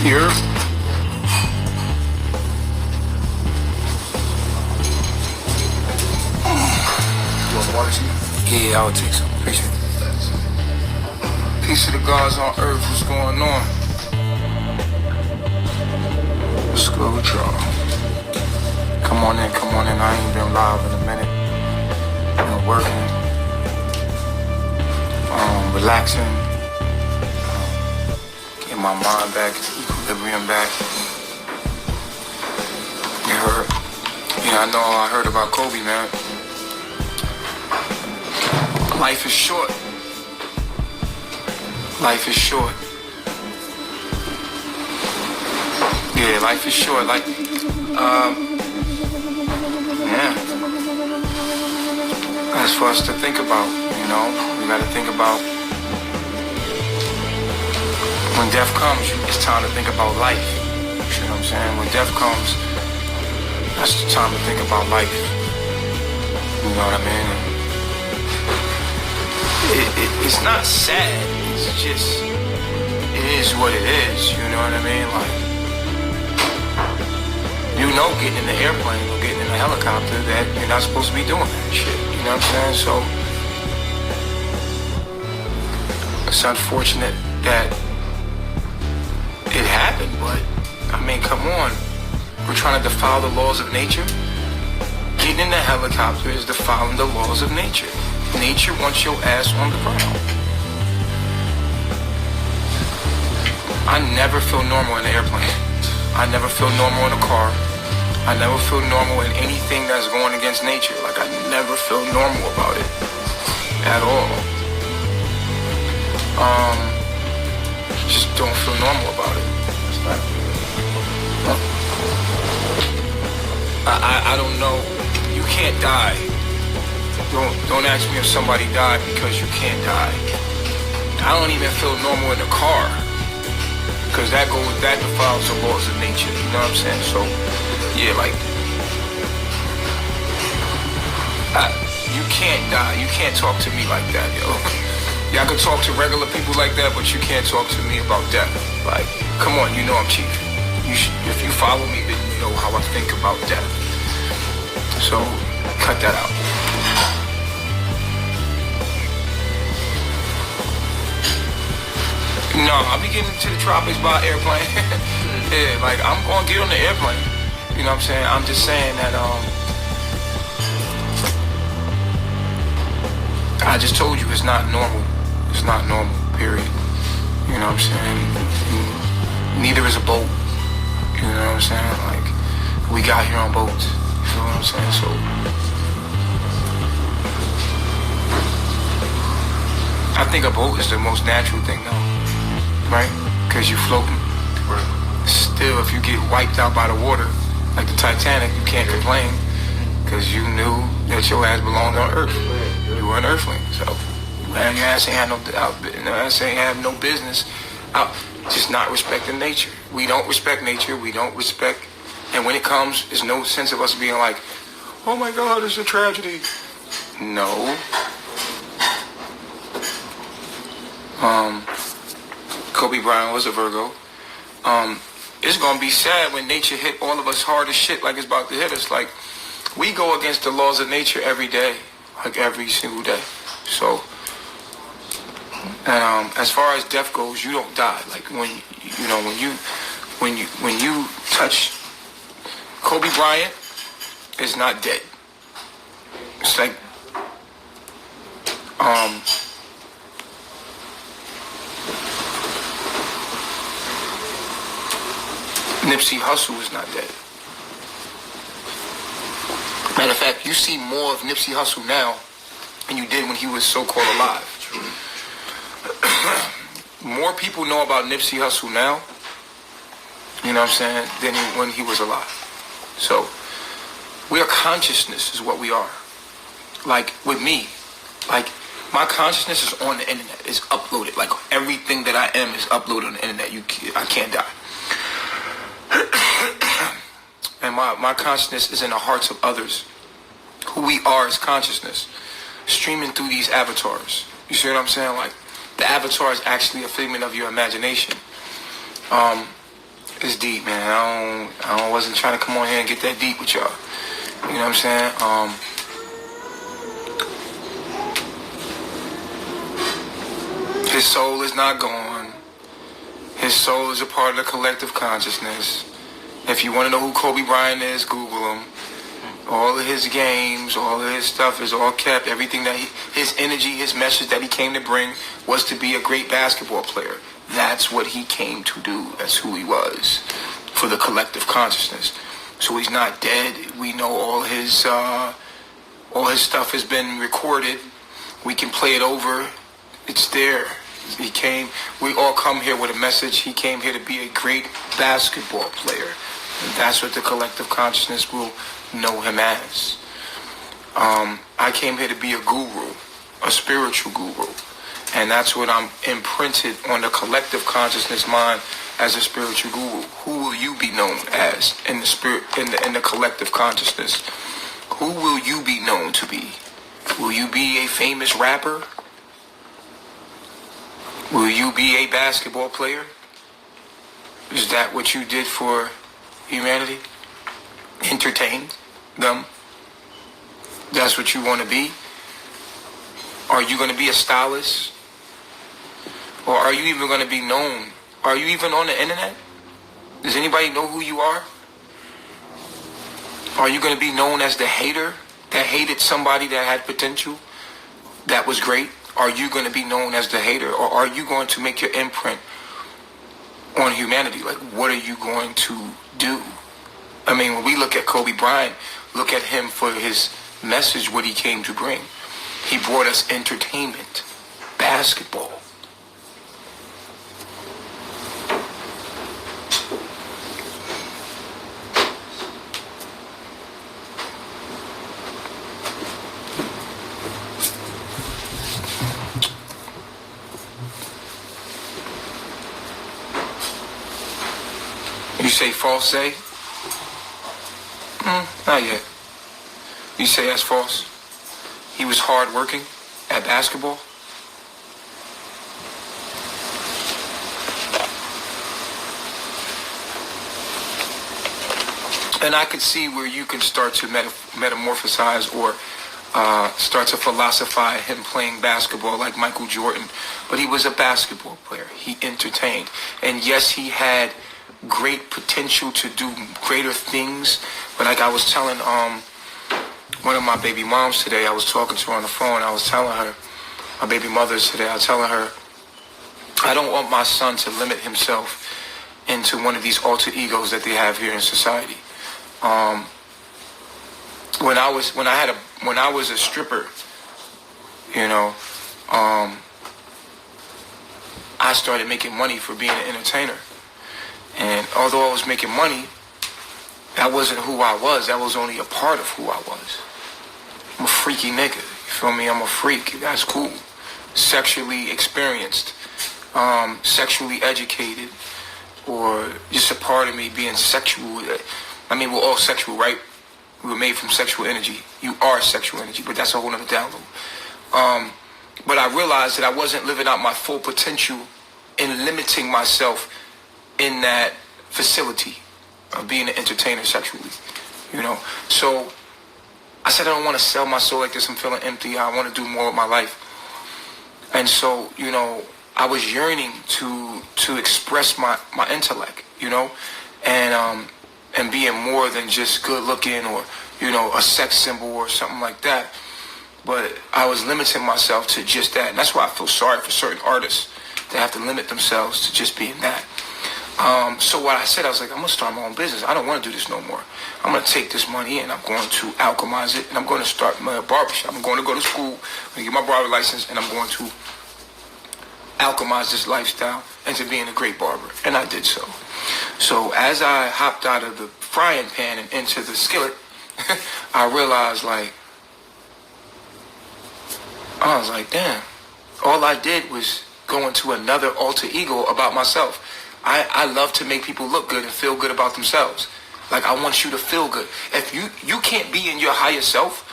Here. You want water, Chief? Yeah, I would take some. Appreciate it. Peace to the gods on earth. What's going on? What's good with y'all? Come on in, come on in. I ain't been live in a minute. Been working. Relaxing. Getting my mind back, equilibrium back. You heard? Yeah, I heard about Kobe, man. Life is short. Life is short. Yeah, life is short. Like, yeah. That's for us to think about, you know? We gotta think about when death comes, it's time to think about life. You see what I'm saying? When death comes, that's the time to think about life. You know what I mean? It's not sad. It's just, it is what it is. You know what I mean? Like, you know, getting in the airplane or getting in a helicopter that you're not supposed to be doing that shit. You know what I'm saying? So, it's unfortunate that it happened, but, I mean, come on. We're trying to defile the laws of nature. Getting in the helicopter is defiling the laws of nature. Nature wants your ass on the ground. I never feel normal in an airplane. I never feel normal in a car. I never feel normal in anything that's going against nature. Like, I never feel normal about it. At all. Just don't feel normal about it. I don't know. You can't die. Don't ask me if somebody died because you can't die. I don't even feel normal in a car. Because that defiles the laws of nature. You know what I'm saying? So, yeah, like, you can't die. You can't talk to me like that, yo. Y'all can talk to regular people like that, but you can't talk to me about death. Like, come on, you know I'm Chief. If you follow me, then you know how I think about death. So, cut that out. No, I'll be getting to the tropics by airplane. Yeah, like, I'm gonna get on the airplane. You know what I'm saying? I'm just saying that, I just told you it's not normal. It's not normal, period. You know what I'm saying? Neither is a boat. You know what I'm saying? Like, we got here on boats. You feel what I'm saying? So, I think a boat is the most natural thing, though. Right? Because you're floating. Right. Still, if you get wiped out by the water, like the Titanic, you can't complain because you knew that your ass belonged on Earth. You were an Earthling, so man, your ass ain't had no business out, just not respecting nature. We don't respect nature. We don't respect, and when it comes, there's no sense of us being like, oh my God, it's a tragedy. No. Kobe Bryant was a Virgo. It's gonna be sad when nature hit all of us hard as shit like it's about to hit us. Like, we go against the laws of nature every day, like every single day. So, and as far as death goes, you don't die. Like, when you touch Kobe Bryant, is not dead. It's like, Nipsey Hussle is not dead. Matter of fact, you see more of Nipsey Hussle now than you did when he was so-called alive. More people know about Nipsey Hussle now, you know what I'm saying, than when he was alive. So, we are consciousness is what we are. Like, with me, like, my consciousness is on the internet. It's uploaded. Like, everything that I am is uploaded on the internet. I can't die. And my consciousness is in the hearts of others. Who we are is consciousness. Streaming through these avatars. You see what I'm saying? Like, the avatar is actually a figment of your imagination. It's deep, man. I wasn't trying to come on here and get that deep with y'all. You know what I'm saying? His soul is not gone. His soul is a part of the collective consciousness. If you want to know who Kobe Bryant is, Google him. All of his games, all of his stuff is all kept. Everything that his energy, his message that he came to bring was to be a great basketball player. That's what he came to do. That's who he was for the collective consciousness. So he's not dead. We know all his stuff has been recorded. We can play it over. It's there. We all come here with a message. He came here to be a great basketball player. And that's what the collective consciousness will know him as. I came here to be a guru, a spiritual guru. And that's what I'm imprinted on the collective consciousness mind as a spiritual guru. Who will you be known as in the spirit, in the collective consciousness? Who will you be known to be? Will you be a famous rapper? Will you be a basketball player? Is that what you did for humanity? Entertained them? That's what you want to be? Are you going to be a stylist? Or are you even going to be known? Are you even on the internet? Does anybody know who you are? Are you going to be known as the hater that hated somebody that had potential, that was great? Are you going to be known as the hater? Or are you going to make your imprint on humanity? Like, what are you going to do? I mean, when we look at Kobe Bryant, look at him for his message, what he came to bring. He brought us entertainment, basketball. You say false, say? Not yet. You say that's false? He was hard working at basketball? And I could see where you can start to metamorphosize or start to philosophize him playing basketball like Michael Jordan. But he was a basketball player. He entertained. And yes, he had great potential to do greater things. But like I was telling one of my baby moms today, I was talking to her on the phone. I was telling her, my baby mothers today, I was telling her, I don't want my son to limit himself into one of these alter egos that they have here in society. When I was a stripper, you know, I started making money for being an entertainer. And although I was making money, that wasn't who I was. That was only a part of who I was. I'm a freaky nigga. You feel me? I'm a freak. That's cool. Sexually experienced, sexually educated, or just a part of me being sexual. I mean, we're all sexual, right? We were made from sexual energy. You are sexual energy, but that's a whole nother download. But I realized that I wasn't living out my full potential in limiting myself in that facility of being an entertainer sexually, you know. So I said, I don't want to sell my soul like this. I'm feeling empty. I want to do more with my life. And so, you know, I was yearning to express my intellect, you know, and being more than just good looking or, you know, a sex symbol or something like that. But I was limiting myself to just that. And that's why I feel sorry for certain artists that have to limit themselves to just being that. So what I said, I was like, I'm going to start my own business. I don't want to do this no more. I'm going to take this money and I'm going to alchemize it. And I'm going to start my barbershop. I'm going to go to school. I'm going to get my barber license. And I'm going to alchemize this lifestyle into being a great barber. And I did so. So as I hopped out of the frying pan and into the skillet, I realized, like, I was like, damn. All I did was go into another alter ego about myself. I love to make people look good and feel good about themselves. Like, I want you to feel good. If you can't be in your higher self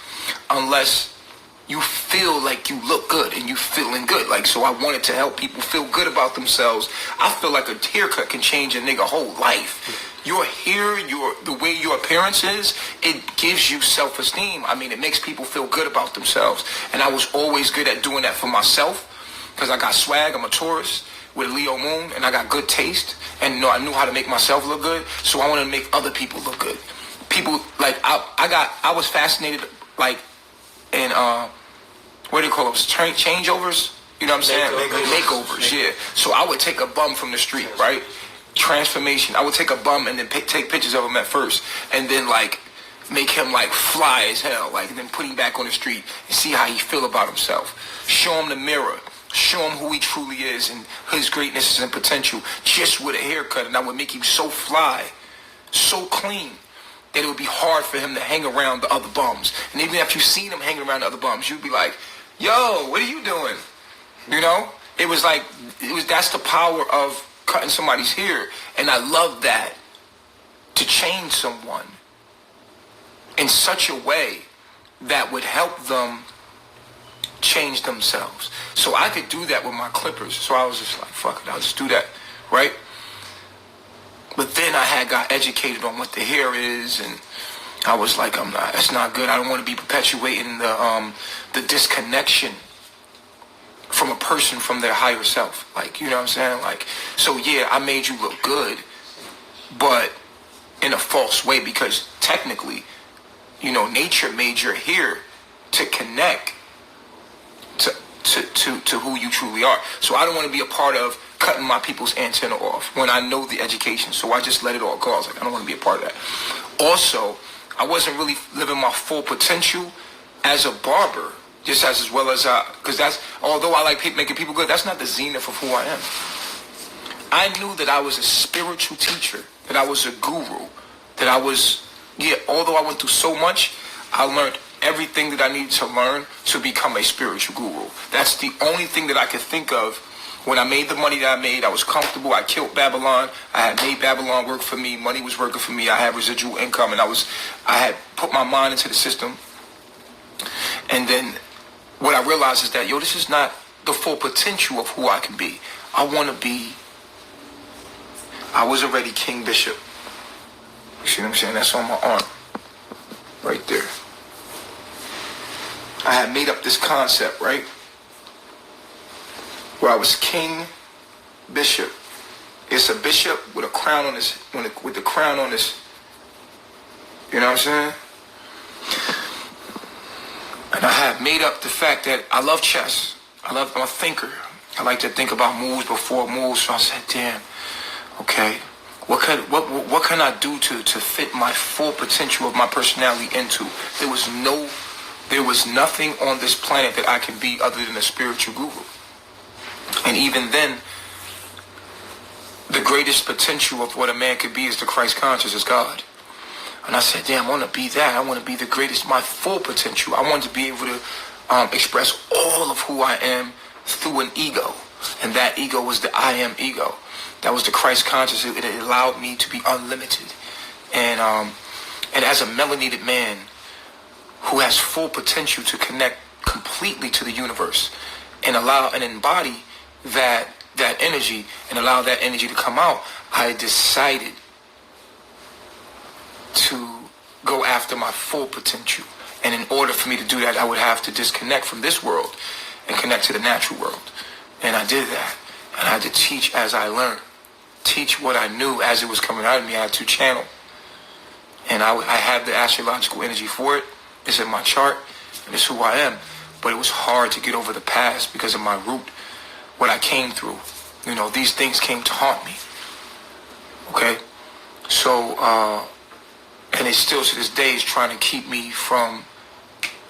unless you feel like you look good and you feeling good. Like, so I wanted to help people feel good about themselves. I feel like a haircut can change a nigga whole life. Your hair, the way your appearance is, it gives you self-esteem. I mean, it makes people feel good about themselves. And I was always good at doing that for myself because I got swag. I'm a Taurus with a Leo moon, and I got good taste. And I knew how to make myself look good. So I wanted to make other people look good. People, like, I was fascinated, like, in, what do you call them? Changeovers? You know what I'm saying? Makeovers, yeah. So I would take a bum from the street, right? Transformation. I would take a bum and then take pictures of him at first, and then like make him like fly as hell, like, and then put him back on the street and see how he feel about himself. Show him the mirror. Show him who he truly is and his greatness and potential, just with a haircut. And I would make him so fly, so clean, that it would be hard for him to hang around the other bums. And even after you seen him hanging around the other bums, you'd be like, yo, what are you doing? You know? That's the power of cutting somebody's hair. And I love that, to change someone in such a way that would help them change themselves. So I could do that with my clippers. So I was just like, fuck it, I'll just do that, right? But then I got educated on what the hair is, and I was like, that's not good. I don't want to be perpetuating the disconnection from a person from their higher self. Like, you know what I'm saying? Like, so yeah, I made you look good, but in a false way, because technically, nature made your hair to connect to who you truly are. So I don't want to be a part of cutting my people's antenna off when I know the education. So I just let it all go. I was like, I don't want to be a part of that. Also, I wasn't really living my full potential as a barber, just as well as because although I like making people good, that's not the zenith of who I am. I knew that I was a spiritual teacher, that I was a guru, that I was, although I went through so much, I learned everything that I needed to learn to become a spiritual guru. That's the only thing that I could think of. When I made the money that I made, I was comfortable. I killed Babylon. I had made Babylon work for me. Money was working for me. I had residual income, and I had put my mind into the system. And then what I realized is that, this is not the full potential of who I can be. I was already King Bishop. You see what I'm saying? That's on my arm. Right there. I had made up this concept, right? Where I was King Bishop. It's a bishop with a crown on his, with the crown on his, you know what I'm saying? And I had made up the fact that I love chess. I'm a thinker. I like to think about moves before moves. So I said, damn, okay, what can I do to fit my full potential of my personality into? There was nothing on this planet that I can be other than a spiritual guru. And even then, the greatest potential of what a man could be is the Christ conscious, is God. And I said, damn, I want to be that. I want to be the greatest, my full potential. I want to be able to express all of who I am through an ego. And that ego was the I am ego. That was the Christ conscious. It allowed me to be unlimited. And as a melanated man who has full potential to connect completely to the universe and allow and embody that energy and allow that energy to come out, I decided to go after my full potential. And in order for me to do that, I would have to disconnect from this world and connect to the natural world. And I did that. And I had to teach as I learned. Teach what I knew as it was coming out of me. I had to channel. And I have the astrological energy for it. It's in my chart. And it's who I am. But it was hard to get over the past because of my root, what I came through. These things came to haunt me. Okay? So, and it still to this day is trying to keep me from,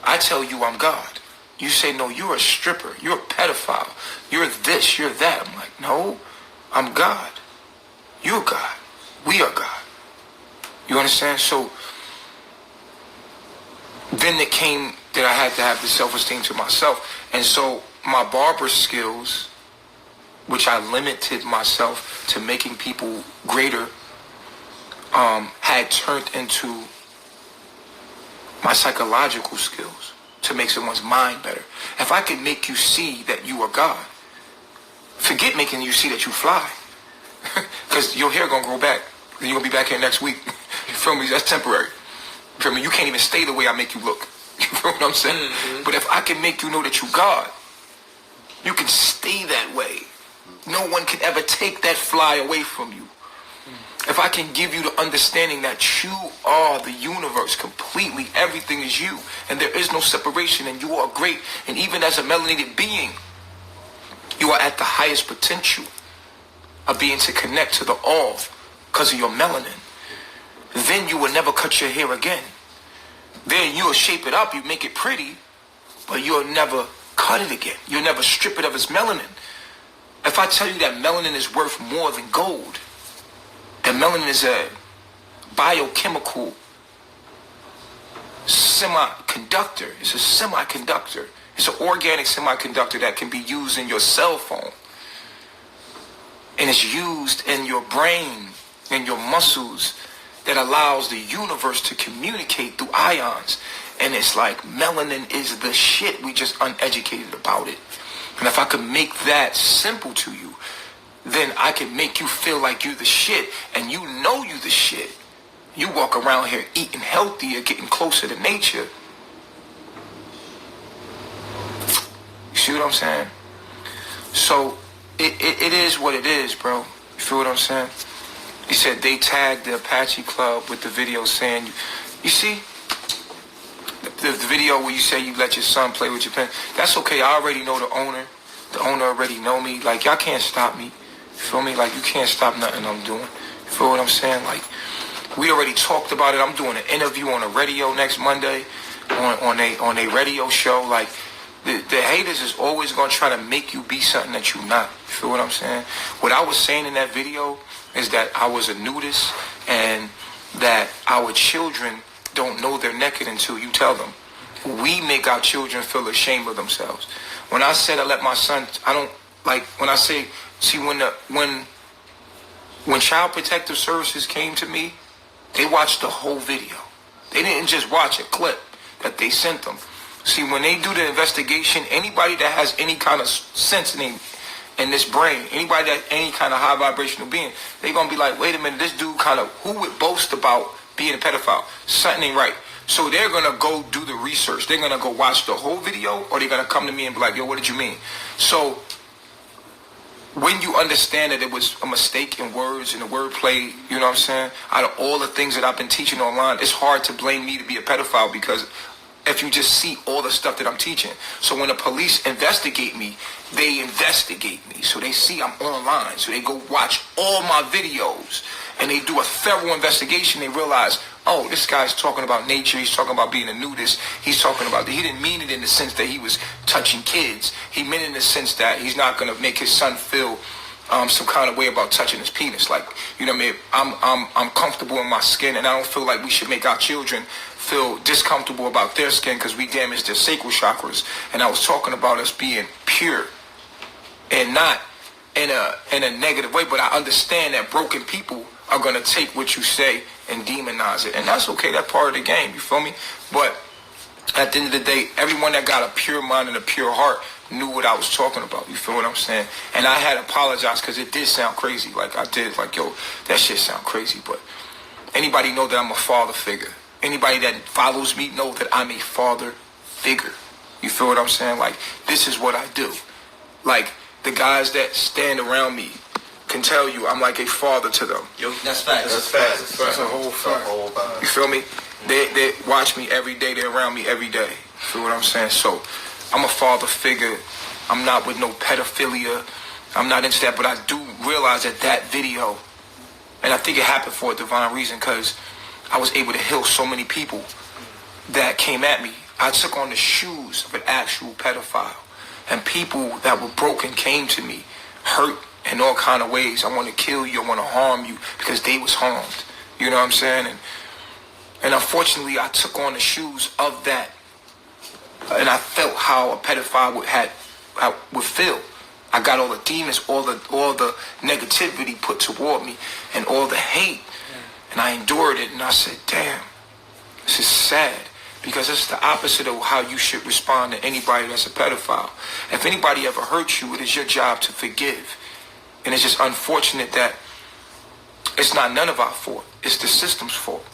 I tell you I'm God. You say, no, you're a stripper. You're a pedophile. You're this, you're that. I'm like, no, I'm God. You're God. We are God. You understand? So, then it came that I had to have the self-esteem to myself. And so my barber skills, which I limited myself to making people greater, had turned into my psychological skills. to make someone's mind better. If I can make you see that you are God, forget making you see that you fly. Because your hair gonna grow back. You're gonna be back here next week. You feel me? That's temporary. You feel me? You can't even stay the way I make you look. You feel what I'm saying? Mm-hmm. But if I can make you know that you God, you can stay that way. No one can ever take that fly away from you. If I can give you the understanding that you are the universe completely, everything is you, and there is no separation, and you are great, and even as a melanated being, you are at the highest potential of being to connect to the all because of your melanin. Then you will never cut your hair again. Then you'll shape it up, you make it pretty, but you'll never cut it again. You'll never strip it of its melanin. If I tell you that melanin is worth more than gold, that melanin is a biochemical semiconductor. It's a semiconductor. It's an organic semiconductor that can be used in your cell phone. And it's used in your brain and your muscles that allows the universe to communicate through ions. And it's like melanin is the shit. We just uneducated about it. And if I could make that simple to you, then I can make you feel like you're the shit, and you know you the shit. You walk around here eating healthier, getting closer to nature. You see what I'm saying? So it is what it is, bro. You feel what I'm saying? He said they tagged the Apache Club with the video saying, you see, the video where you say you let your son play with your pen. That's okay. I already know the owner. The owner already know me. Like, y'all can't stop me. You feel me? Like, you can't stop nothing I'm doing. You feel what I'm saying? Like, we already talked about it. I'm doing an interview on the radio next Monday on a radio show. Like, the haters is always going to try to make you be something that you're not. You feel what I'm saying? What I was saying in that video is that I was a nudist and that our children don't know they're naked until you tell them. We make our children feel ashamed of themselves. When I said I let my son, I don't, like, when I say, see, when Child Protective Services came to me, they watched the whole video. They didn't just watch a clip that they sent them. See, when they do the investigation, anybody that has any kind of sense in this brain, anybody that any kind of high vibrational being, they gonna be like, wait a minute, this dude kind of, who would boast about being a pedophile? Something ain't right. So they're gonna go do the research. They're gonna go watch the whole video, or they're gonna come to me and be like, yo, what did you mean? So when you understand that it was a mistake in words and the wordplay, you know what I'm saying? Out of all the things that I've been teaching online, it's hard to blame me to be a pedophile because if you just see all the stuff that I'm teaching. So when the police investigate me, they investigate me. So they see I'm online. So they go watch all my videos and they do a thorough investigation. They realize, oh, this guy's talking about nature. He's talking about being a nudist. He's talking about, he didn't mean it in the sense that he was touching kids. He meant it in the sense that he's not going to make his son feel some kind of way about touching his penis. Like, you know what I mean? I'm comfortable in my skin, and I don't feel like we should make our children feel discomfortable about their skin because we damage their sacral chakras. And I was talking about us being pure and not in a negative way, but I understand that broken people are going to take what you say and demonize it. And that's okay. That's part of the game. You feel me? But at the end of the day, everyone that got a pure mind and a pure heart knew what I was talking about. You feel what I'm saying? And I had to apologize because it did sound crazy. Like, I did. Like, yo, that shit sound crazy. But anybody know that I'm a father figure. Anybody that follows me know that I'm a father figure. You feel what I'm saying? Like, this is what I do. Like, the guys that stand around me can tell you I'm like a father to them. Yo, that's facts. That's facts. That's a whole fact. You feel me? They watch me every day. They're around me every day. You feel what I'm saying? So I'm a father figure. I'm not with no pedophilia. I'm not into that. But I do realize that video, and I think it happened for a divine reason because I was able to heal so many people that came at me. I took on the shoes of an actual pedophile. And people that were broken came to me, hurt in all kind of ways. I want to kill you, I want to harm you, because they was harmed. You know what I'm saying? And unfortunately, I took on the shoes of that. And I felt how a pedophile would feel. I got all the demons, all the negativity put toward me, and all the hate. And I endured it, and I said, damn, this is sad. because it's the opposite of how you should respond to anybody that's a pedophile. If anybody ever hurt you, it is your job to forgive. And it's just unfortunate that it's not none of our fault. It's the system's fault.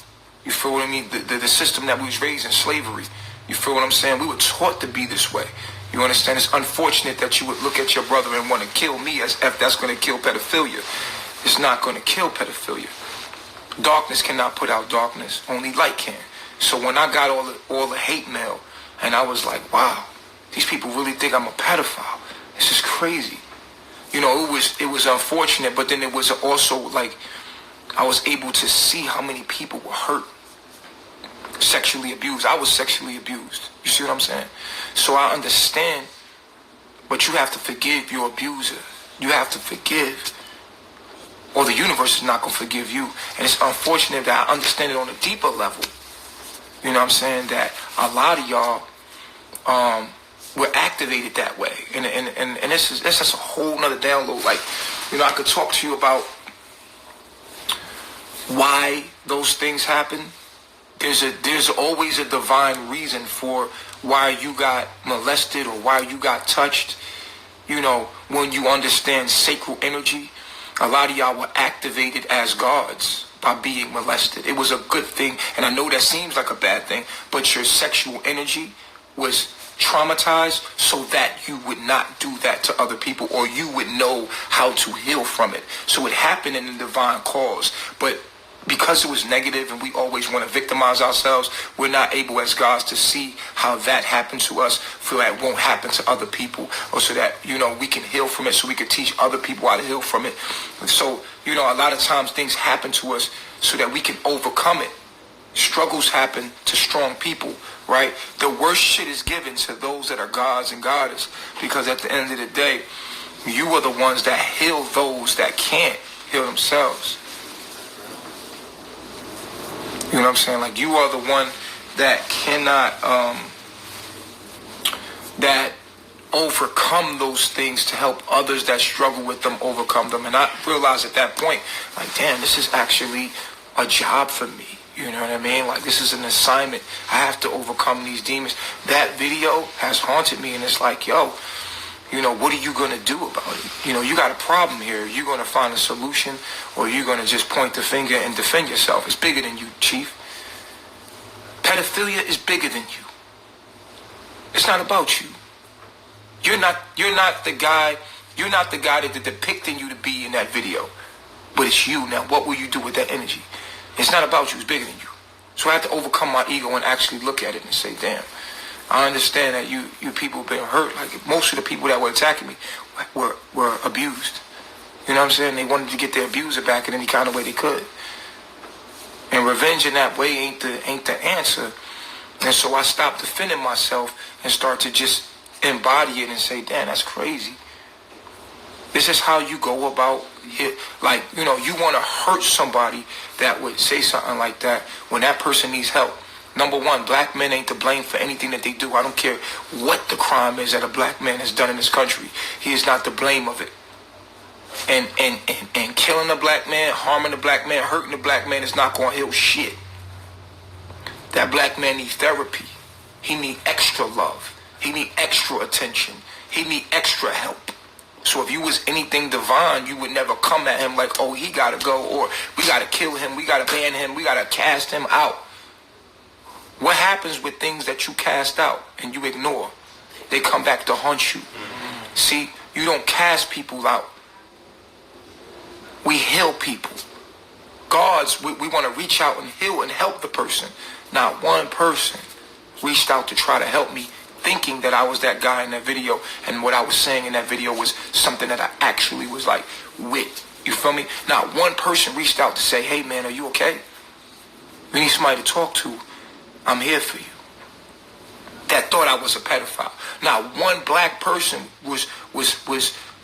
You feel what I mean? The system that we was raised in, slavery. You feel what I'm saying? We were taught to be this way. You understand? It's unfortunate that you would look at your brother and want to kill me as if that's going to kill pedophilia. It's not going to kill pedophilia. Darkness cannot put out darkness. Only light can. So when I got all the hate mail, and I was like, wow, these people really think I'm a pedophile. This is crazy. You know, it was unfortunate, but then it was also like I was able to see how many people were hurt, sexually abused. I was sexually abused. You see what I'm saying? So I understand, but you have to forgive your abuser. You have to forgive, or the universe is not going to forgive you. And it's unfortunate that I understand it on a deeper level. You know what I'm saying? That a lot of y'all were activated that way. And this is just a whole nother download. Like, you know, I could talk to you about why those things happen. There's always a divine reason for why you got molested or why you got touched. You know, when you understand sacred energy, a lot of y'all were activated as gods by being molested. It was a good thing, and I know that seems like a bad thing, but your sexual energy was traumatized so that you would not do that to other people, or you would know how to heal from it. So it happened in the divine cause, but because it was negative and we always want to victimize ourselves, we're not able as gods to see how that happened to us so that won't happen to other people, or so that, you know, we can heal from it, so we can teach other people how to heal from it. So, you know, a lot of times things happen to us so that we can overcome it. Struggles happen to strong people, right? The worst shit is given to those that are gods and goddess, because at the end of the day, you are the ones that heal those that can't heal themselves. You know what I'm saying? Like, you are the one that cannot, that overcome those things to help others that struggle with them overcome them. And I realized at that point, like, damn, this is actually a job for me. You know what I mean? Like, this is an assignment. I have to overcome these demons. That video has haunted me, and it's like, yo, you know, what are you going to do about it? You know, you got a problem here. You're going to find a solution, or you're going to just point the finger and defend yourself. It's bigger than you, Chief. Pedophilia is bigger than you. It's not about you. You're not the guy that they're depicting you to be in that video. But it's you. Now, what will you do with that energy? It's not about you. It's bigger than you. So I have to overcome my ego and actually look at it and say, damn, I understand that you people have been hurt. Like, most of the people that were attacking me were abused. You know what I'm saying? They wanted to get their abuser back in any kind of way they could. And revenge in that way ain't the answer. And so I stopped defending myself and start to just embody it and say, damn, that's crazy. This is how you go about it. Like, you know, you want to hurt somebody that would say something like that when that person needs help. Number one, black men ain't to blame for anything that they do. I don't care what the crime is that a black man has done in this country. He is not to blame of it. And killing a black man, harming a black man, hurting a black man is not going to heal shit. That black man needs therapy. He need extra love. He need extra attention. He need extra help. So if you was anything divine, you would never come at him like, oh, he got to go, or we got to kill him, we got to ban him, we got to cast him out. What happens with things that you cast out and you ignore? They come back to haunt you. See, you don't cast people out. We heal people. Gods, we want to reach out and heal and help the person. Not one person reached out to try to help me, thinking that I was that guy in that video, and what I was saying in that video was something that I actually was like with. You feel me? Not one person reached out to say, hey man, are you okay? You need somebody to talk to. I'm here for you. That thought I was a pedophile. Not one black person was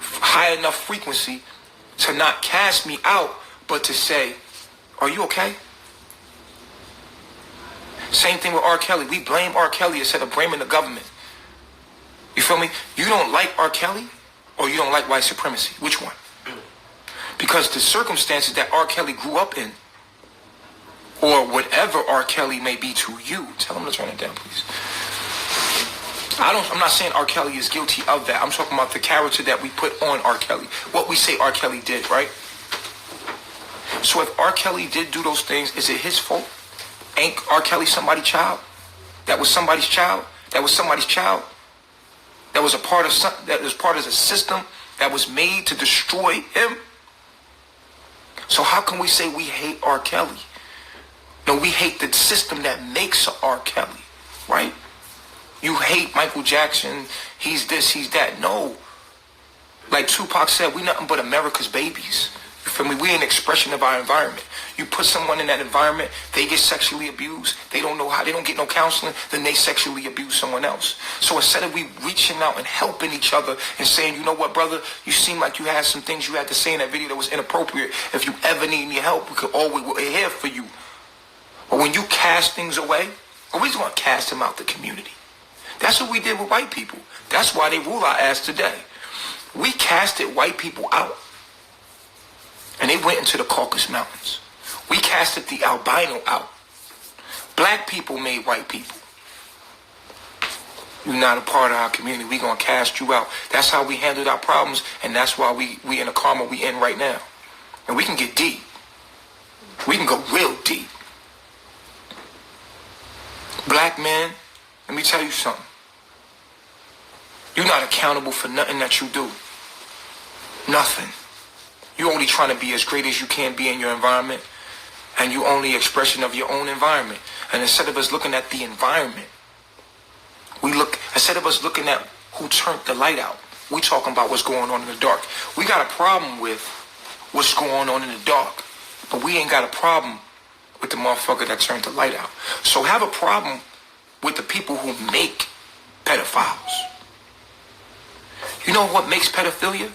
high enough frequency to not cast me out, but to say, are you okay? Same thing with R. Kelly. We blame R. Kelly instead of blaming the government. You feel me? You don't like R. Kelly, or you don't like white supremacy? Which one? Because the circumstances that R. Kelly grew up in or whatever R. Kelly may be to you. Tell him to turn it down, please. I'm not saying R. Kelly is guilty of that. I'm talking about the character that we put on R. Kelly. What we say R. Kelly did, right? So if R. Kelly did do those things, is it his fault? Ain't R. Kelly somebody's child? That was somebody's child? That was somebody's child? That was part of the system that was made to destroy him? So how can we say we hate R. Kelly? No, we hate the system that makes R. Kelly, right? You hate Michael Jackson, he's this, he's that. No. Like Tupac said, we nothing but America's babies. You feel me? We're an expression of our environment. You put someone in that environment, they get sexually abused, they don't know how, they don't get no counseling, then they sexually abuse someone else. So instead of we reaching out and helping each other and saying, you know what, brother, you seem like you had some things you had to say in that video that was inappropriate. If you ever need any help, we're here for you. But when you cast things away, we're just going to cast them out the community. That's what we did with white people. That's why they rule our ass today. We casted white people out. And they went into the Caucasus Mountains. We casted the albino out. Black people made white people. You're not a part of our community. We're going to cast you out. That's how we handled our problems, and that's why we in the karma we in right now. And we can get deep. We can go real deep. Black men, let me tell you something. You're not accountable for nothing that you do. Nothing. You're only trying to be as great as you can be in your environment, and you're only expression of your own environment. And instead of us looking at the environment, instead of us looking at who turned the light out, we talking about what's going on in the dark. We got a problem with what's going on in the dark, but we ain't got a problem with the motherfucker that turned the light out. So have a problem with the people who make pedophiles. You know what makes pedophilia?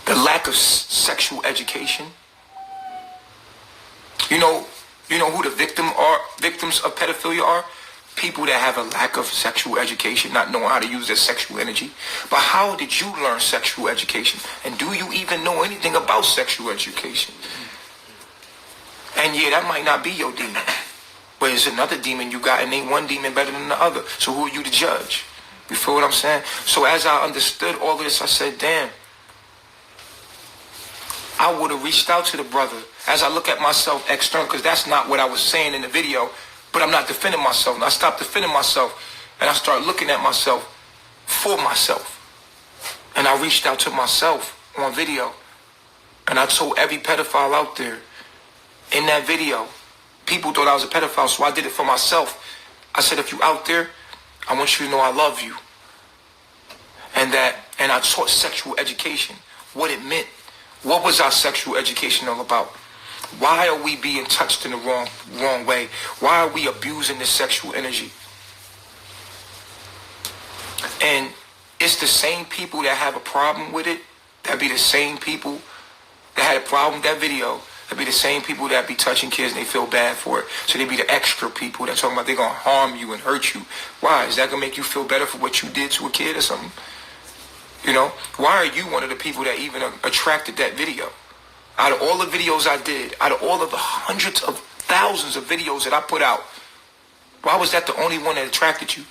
The lack of sexual education. You know who the victims of pedophilia are? People that have a lack of sexual education, not knowing how to use their sexual energy. But how did you learn sexual education? And do you even know anything about sexual education? And yeah, that might not be your demon. But it's another demon you got, and ain't one demon better than the other. So who are you to judge? You feel what I'm saying? So as I understood all of this, I said, damn, I would have reached out to the brother. As I look at myself external, because that's not what I was saying in the video, but I'm not defending myself. And I stopped defending myself, and I started looking at myself for myself. And I reached out to myself on video, and I told every pedophile out there in that video, people thought I was a pedophile, so I did it for myself. I said, if you out there, I want you to know I love you. And I taught sexual education, what it meant. What was our sexual education all about? Why are we being touched in the wrong way? Why are we abusing this sexual energy? And it's the same people that have a problem with it, that be the same people that had a problem with that video, that be the same people that be touching kids and they feel bad for it. So they be the extra people that talking about they're going to harm you and hurt you. Why? Is that going to make you feel better for what you did to a kid or something? You know, why are you one of the people that even attracted that video? Out of all the videos I did, out of all of the hundreds of thousands of videos that I put out, why was that the only one that attracted you?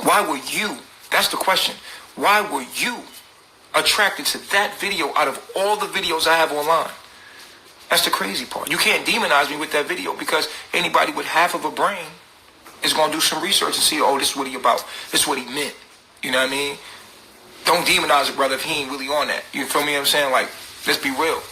Why were you, that's the question, why were you attracted to that video out of all the videos I have online? That's the crazy part. You can't demonize me with that video, because anybody with half of a brain is going to do some research and see, oh, this is what he about. This is what he meant. You know what I mean? Don't demonize a brother if he ain't really on that. You feel me what I'm saying? Like, let's be real.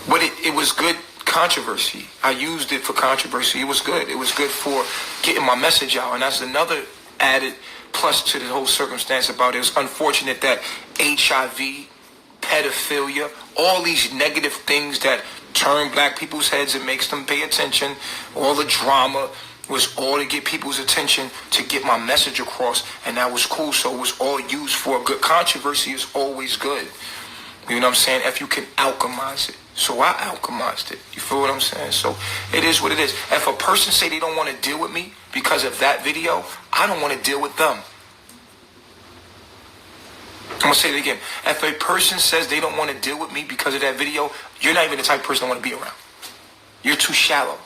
But it was good controversy. I used it for controversy. It was good. It was good for getting my message out. And that's another added plus to the whole circumstance about it. It was unfortunate that HIV, pedophilia, all these negative things that turn black people's heads and makes them pay attention, all the drama, was all to get people's attention, to get my message across, and that was cool. So it was all used for good. Controversy is always good. You know what I'm saying? If you can alchemize it. So I alchemized it. You feel what I'm saying? So it is what it is. If a person say they don't want to deal with me because of that video, I don't want to deal with them. I'm going to say it again. If a person says they don't want to deal with me because of that video, you're not even the type of person I want to be around. You're too shallow.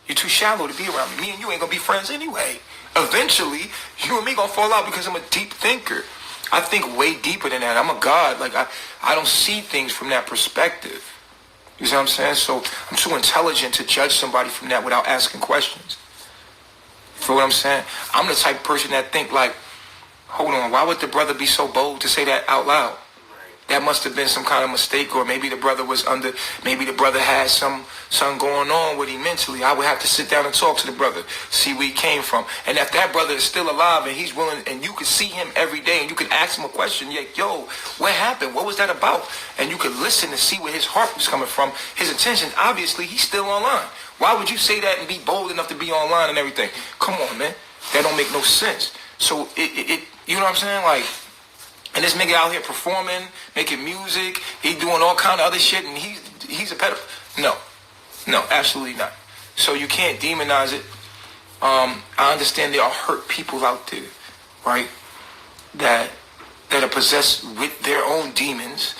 You're too shallow to be around me. Me and you ain't going to be friends anyway. Eventually, you and me going to fall out because I'm a deep thinker. I think way deeper than that. I'm a god. Like, I don't see things from that perspective. You see what I'm saying? So I'm too intelligent to judge somebody from that without asking questions. For what I'm saying? I'm the type of person that think like, hold on, why would the brother be so bold to say that out loud? That must have been some kind of mistake, or maybe the brother had something going on with him mentally. I would have to sit down and talk to the brother, see where he came from. And if that brother is still alive and he's willing, and you could see him every day and you could ask him a question, like, yo, what happened? What was that about? And you could listen to see where his heart was coming from, his intentions. Obviously, he's still online. Why would you say that and be bold enough to be online and everything? Come on, man. That don't make no sense. So, you know what I'm saying? Like, and this nigga out here performing, making music, he doing all kind of other shit, and he's a pedophile. No, absolutely not. So you can't demonize it. I understand there are hurt people out there, right, that are possessed with their own demons.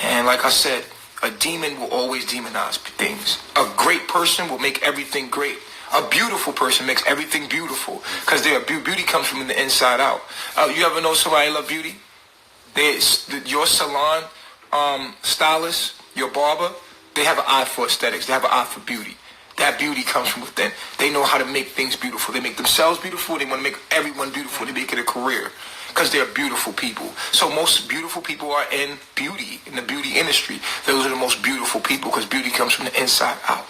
And like I said, a demon will always demonize things. A great person will make everything great. A beautiful person makes everything beautiful, because their beauty comes from the inside out. You ever know somebody love beauty? Your salon stylist, your barber, they have an eye for aesthetics. They have an eye for beauty. That beauty comes from within. They know how to make things beautiful. They make themselves beautiful. They want to make everyone beautiful. They make it a career because they're beautiful people. So most beautiful people are in beauty, in the beauty industry. Those are the most beautiful people because beauty comes from the inside out.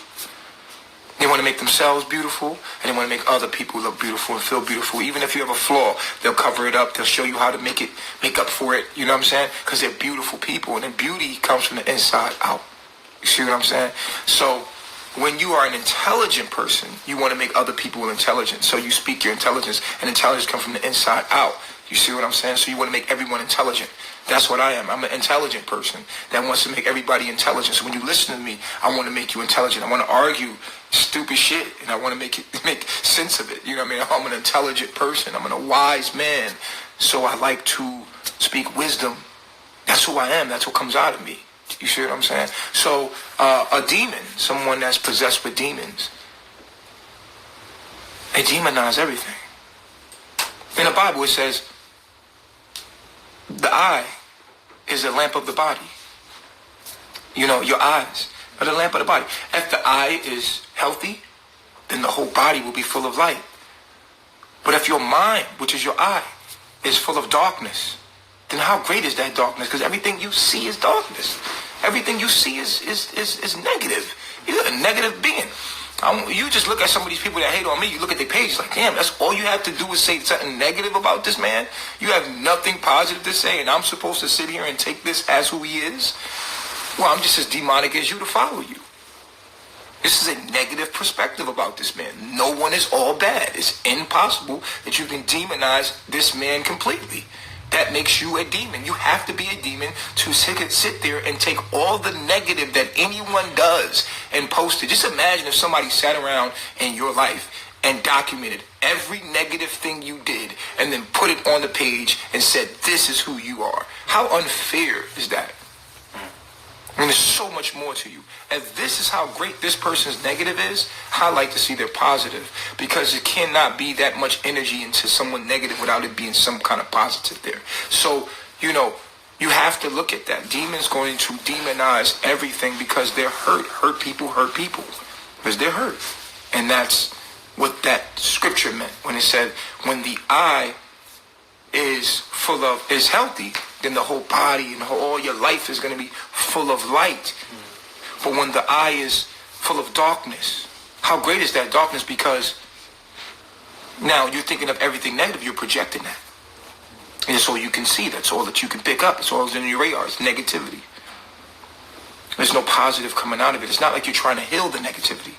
They want to make themselves beautiful, and they want to make other people look beautiful and feel beautiful. Even if you have a flaw, they'll cover it up. They'll show you how to make up for it. You know what I'm saying? Because they're beautiful people, and then beauty comes from the inside out. You see what I'm saying? So when you are an intelligent person, you want to make other people intelligent. So you speak your intelligence, and intelligence comes from the inside out. You see what I'm saying? So you want to make everyone intelligent. That's what I am. I'm an intelligent person that wants to make everybody intelligent. So when you listen to me, I want to make you intelligent. I want to argue stupid shit, and I want to make sense of it. You know what I mean? I'm an intelligent person. I'm a wise man. So I like to speak wisdom. That's who I am. That's what comes out of me. You see what I'm saying? So a demon, someone that's possessed with demons, they demonize everything. In the Bible it says, the eye is the lamp of the body. You know, your eyes are the lamp of the body. If the eye is healthy, then the whole body will be full of light. But if your mind, which is your eye, is full of darkness, then how great is that darkness? Because everything you see is darkness. Everything you see is negative. You're a negative being. You just look at some of these people that hate on me, you look at their page, like, damn, that's all you have to do is say something negative about this man? You have nothing positive to say, and I'm supposed to sit here and take this as who he is? Well, I'm just as demonic as you to follow you. This is a negative perspective about this man. No one is all bad. It's impossible that you can demonize this man completely. That makes you a demon. You have to be a demon to sit there and take all the negative that anyone does and post it. Just imagine if somebody sat around in your life and documented every negative thing you did and then put it on the page and said, this is who you are. How unfair is that? I mean, there's so much more to you. If this is how great this person's negative is, I like to see their positive, because it cannot be that much energy into someone negative without it being some kind of positive there. So, you know, you have to look at that. Demons going to demonize everything because they're hurt. Hurt people because they're hurt. And that's what that scripture meant when it said, when the eye is healthy, then the whole body and all your life is going to be full of light. But when the eye is full of darkness, how great is that darkness? Because now you're thinking of everything negative, you're projecting that. And that's all you can see. That's all that you can pick up. It's all that's in your radar. It's negativity. There's no positive coming out of it. It's not like you're trying to heal the negativity.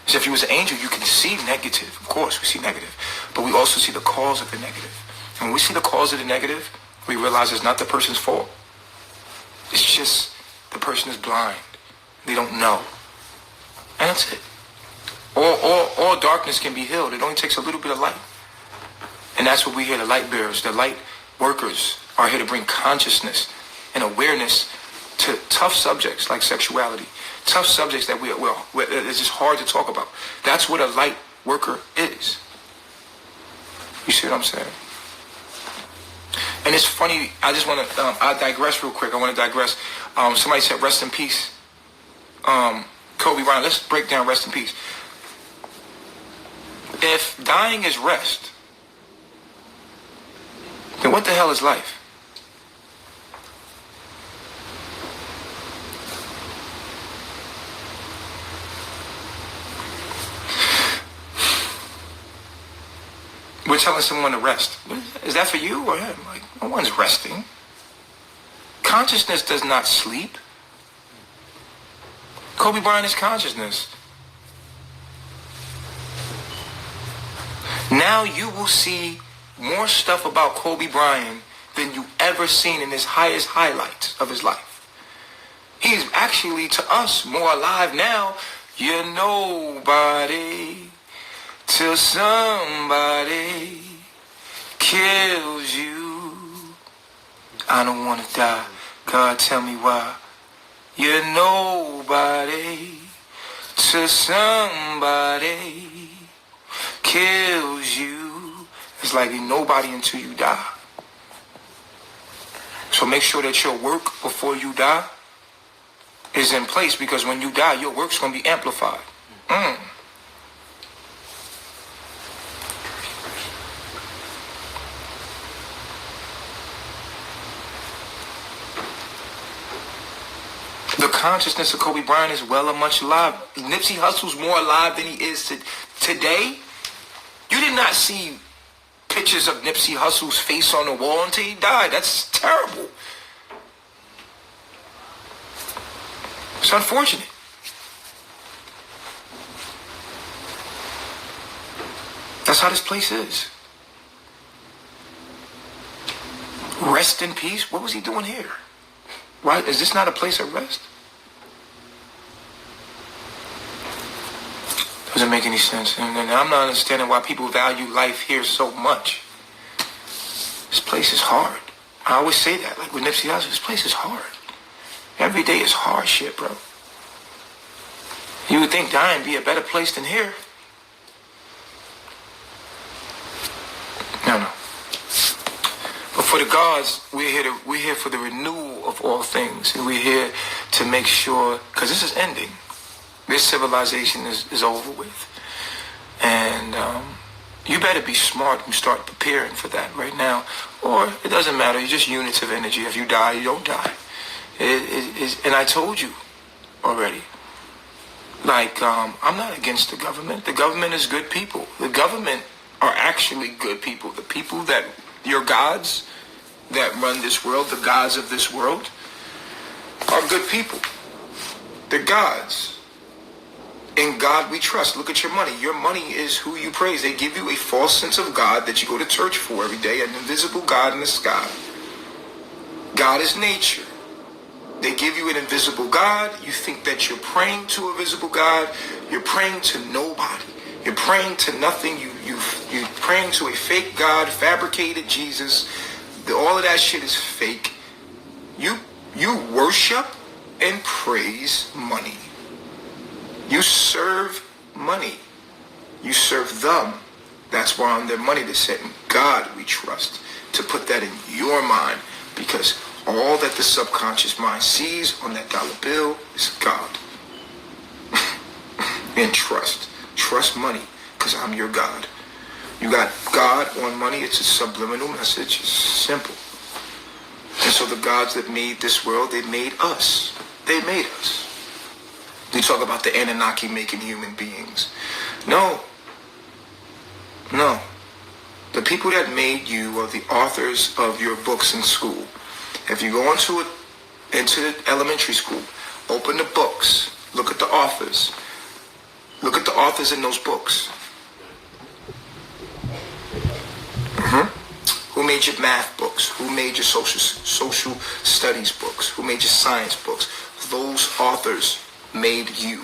Because if you was an angel, you can see negative. Of course, we see negative. But we also see the cause of the negative. And when we see the cause of the negative, we realize it's not the person's fault. It's just the person is blind. They don't know. And that's it. All darkness can be healed. It only takes a little bit of light. And that's what we hear, the light bearers, the light workers, are here to bring consciousness and awareness to tough subjects like sexuality, tough subjects that it's just hard to talk about. That's what a light worker is. You see what I'm saying? And it's funny, I just want to, I digress real quick. I want to digress. Somebody said, rest in peace. Kobe Bryant, let's break down rest in peace. If dying is rest, then what the hell is life? We're telling someone to rest. Is that for you or him? Like, no one's resting. Consciousness does not sleep. Kobe Bryant is consciousness. Now you will see more stuff about Kobe Bryant than you ever seen in his highest highlights of his life. He's actually, to us, more alive now. You're nobody till somebody kills you. I don't want to die. God, tell me why. You're nobody till somebody kills you. It's like you're nobody until you die. So make sure that your work before you die is in place, because when you die, your work's going to be amplified. The consciousness of Kobe Bryant is well and much alive. Nipsey Hussle's more alive than he is today. You did not see pictures of Nipsey Hussle's face on the wall until he died. That's terrible. It's unfortunate. That's how this place is. Rest in peace? What was he doing here? Why is this not a place of rest? Doesn't make any sense. And I'm not understanding why people value life here so much. This place is hard. I always say that, like with Nipsey Hussle, this place is hard. Every day is hardship, bro. You would think dying would be a better place than here. No. But for the gods, we're here for the renewal of all things. And we're here to make sure, because this is ending. This civilization is over with. And you better be smart and start preparing for that right now. Or it doesn't matter. You're just units of energy. If you die, you don't die. And I told you already. Like, I'm not against the government. The government is good people. The government are actually good people. The people that, your gods that run this world, the gods of this world, are good people. They're gods. In God we trust. Look at your money. Your money is who you praise. They give you a false sense of God that you go to church for every day, an invisible God in the sky. God is nature. They give you an invisible God. You think that you're praying to a visible God. You're praying to nobody. You're praying to nothing. You're praying to a fake God, fabricated Jesus. All of that shit is fake. You worship and praise money. You serve money. You serve them. That's why on their money they said, in God we trust. To put that in your mind, because all that the subconscious mind sees on that dollar bill is God. And trust. Trust money, because I'm your God. You got God on money. It's a subliminal message. It's simple. And so the gods that made this world, they made us. They made us. We talk about the Anunnaki making human beings. No. The people that made you are the authors of your books in school. If you go into the elementary school, open the books, look at the authors. Look at the authors in those books. Who made your math books? Who made your social studies books? Who made your science books? Those authors made you.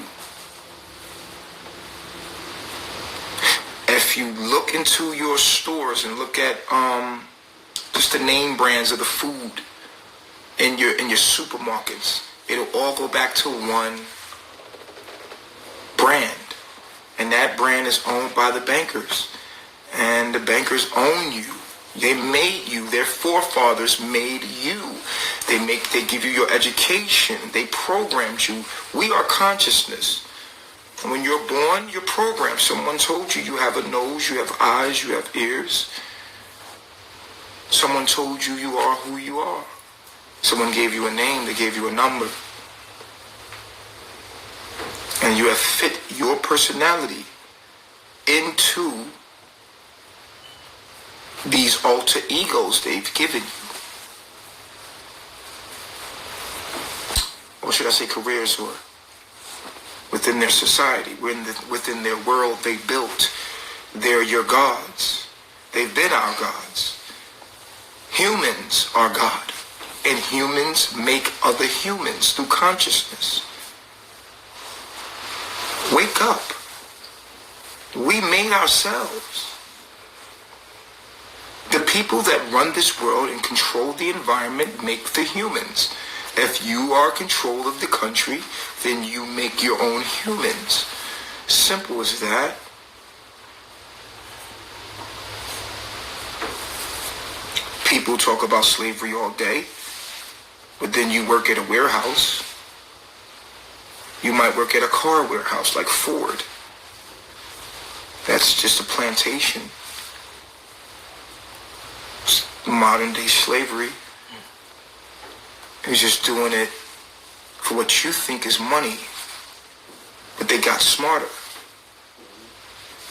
If you look into your stores and look at Just the name brands of the food in your supermarkets. It'll all go back to one brand. And that brand is owned by the bankers. And the bankers own you. They made you. Their forefathers made you. They give you your education. They programmed you. We are consciousness. And when you're born, you're programmed. Someone told you have a nose, you have eyes, you have ears. Someone told you are who you are. Someone gave you a name, they gave you a number. And you have fit your personality into these alter egos they've given you. Or should I say careers, or within their society, within their world they built. They're your gods. They've been our gods. Humans are God. And humans make other humans through consciousness. Wake up. We made ourselves. The people that run this world and control the environment make the humans. If you are in control of the country, then you make your own humans. Simple as that. People talk about slavery all day, but then you work at a warehouse. You might work at a car warehouse like Ford. That's just a plantation. Modern day slavery. He's just doing it for what you think is money. But they got smarter.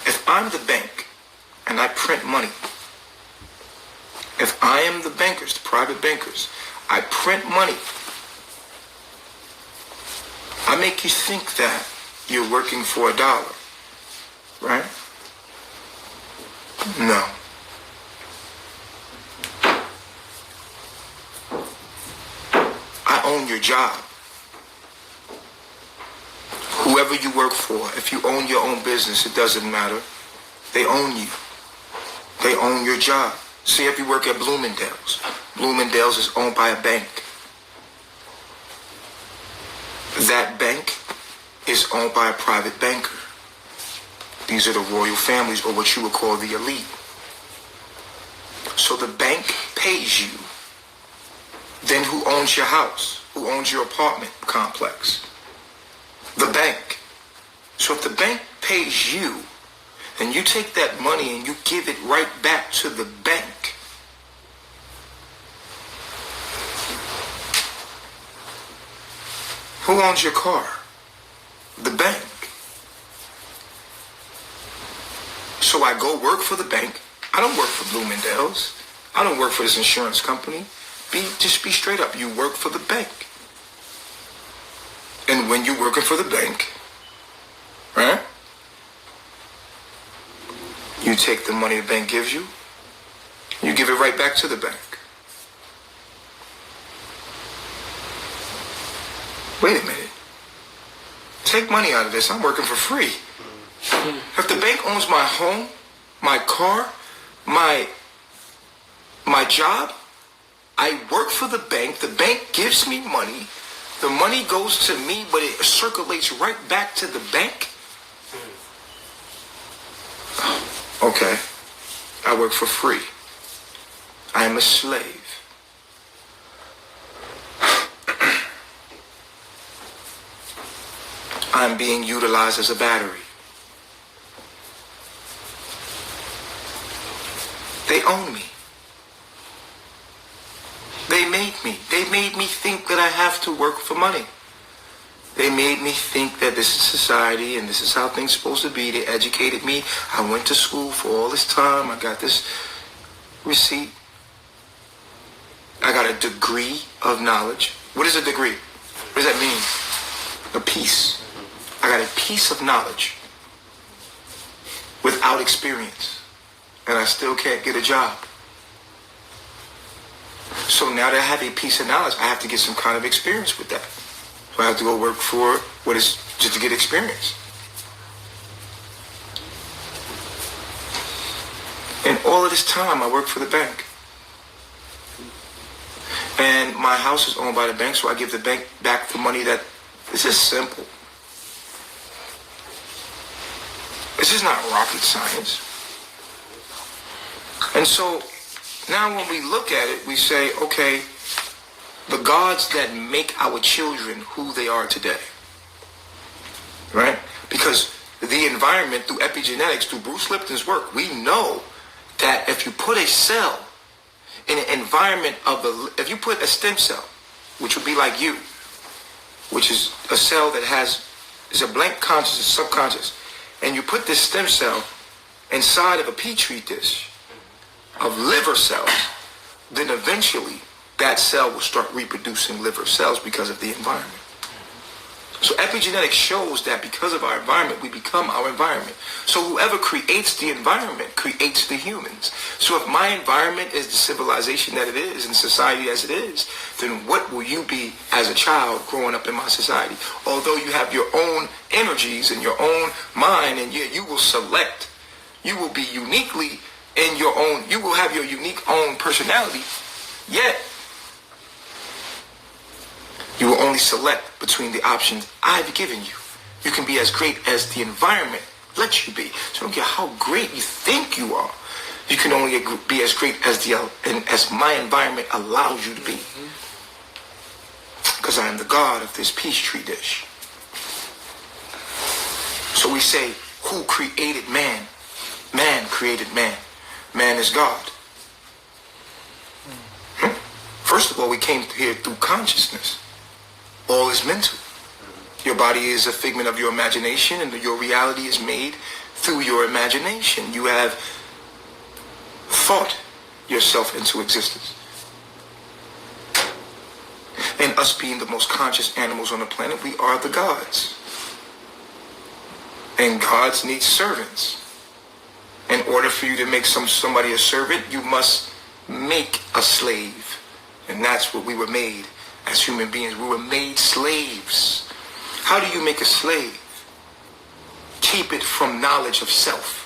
If I'm the bank and I print money, if I am the bankers, the private bankers, I print money, I make you think that you're working for $1, right? No. I own your job. Whoever you work for, if you own your own business, it doesn't matter. They own you. They own your job. See, if you work at Bloomingdale's, Bloomingdale's is owned by a bank. That bank is owned by a private banker. These are the royal families, or what you would call the elite. So the bank pays you. Then who owns your house? Who owns your apartment complex? The bank. So if the bank pays you, then you take that money and you give it right back to the bank. Who owns your car? The bank. So I go work for the bank. I don't work for Bloomingdale's. I don't work for this insurance company. Just be straight up. You work for the bank. And when you're working for the bank, right? You take the money the bank gives you, you give it right back to the bank. Wait a minute. Take money out of this. I'm working for free. If the bank owns my home, my car, my job, I work for the bank gives me money, the money goes to me, but it circulates right back to the bank. Okay, I work for free. I am a slave. I'm being utilized as a battery. They own me. They made me. They made me think that I have to work for money. They made me think that this is society and this is how things are supposed to be. They educated me. I went to school for all this time. I got this receipt. I got a degree of knowledge. What is a degree? What does that mean? A piece. I got a piece of knowledge without experience. And I still can't get a job. So now that I have a piece of knowledge, I have to get some kind of experience with that. So I have to go work for what is just to get experience. And all of this time I work for the bank. And my house is owned by the bank, so I give the bank back the money that... It's just simple. It's just not rocket science. And so now when we look at it, we say, okay, the gods that make our children who they are today, right? Because the environment, through epigenetics, through Bruce Lipton's work, we know that if you put a cell in an environment of if you put a stem cell, which would be like you, which is a cell that is a blank consciousness, subconscious, and you put this stem cell inside of a petri dish of liver cells, then eventually that cell will start reproducing liver cells because of the environment. So epigenetics shows that because of our environment, we become our environment. So whoever creates the environment creates the humans. So if my environment is the civilization that it is and society as it is, then what will you be as a child growing up in my society? Although you have your own energies and your own mind, and yet you will select, you will be uniquely in your own, you will have your unique own personality, yet you will only select between the options I've given you. You can be as great as the environment lets you be. So I don't care how great you think you are. You can only be as great as as my environment allows you to be. Because I am the God of this peach tree dish. So we say, who created man? Man created man. Man is God. First of all, we came here through consciousness. All is mental. Your body is a figment of your imagination, and your reality is made through your imagination. You have thought yourself into existence. And us being the most conscious animals on the planet, we are the gods. And gods need servants. In order for you to make somebody a servant, you must make a slave. And that's what we were made. As human beings, we were made slaves. How do you make a slave? Keep it from knowledge of self.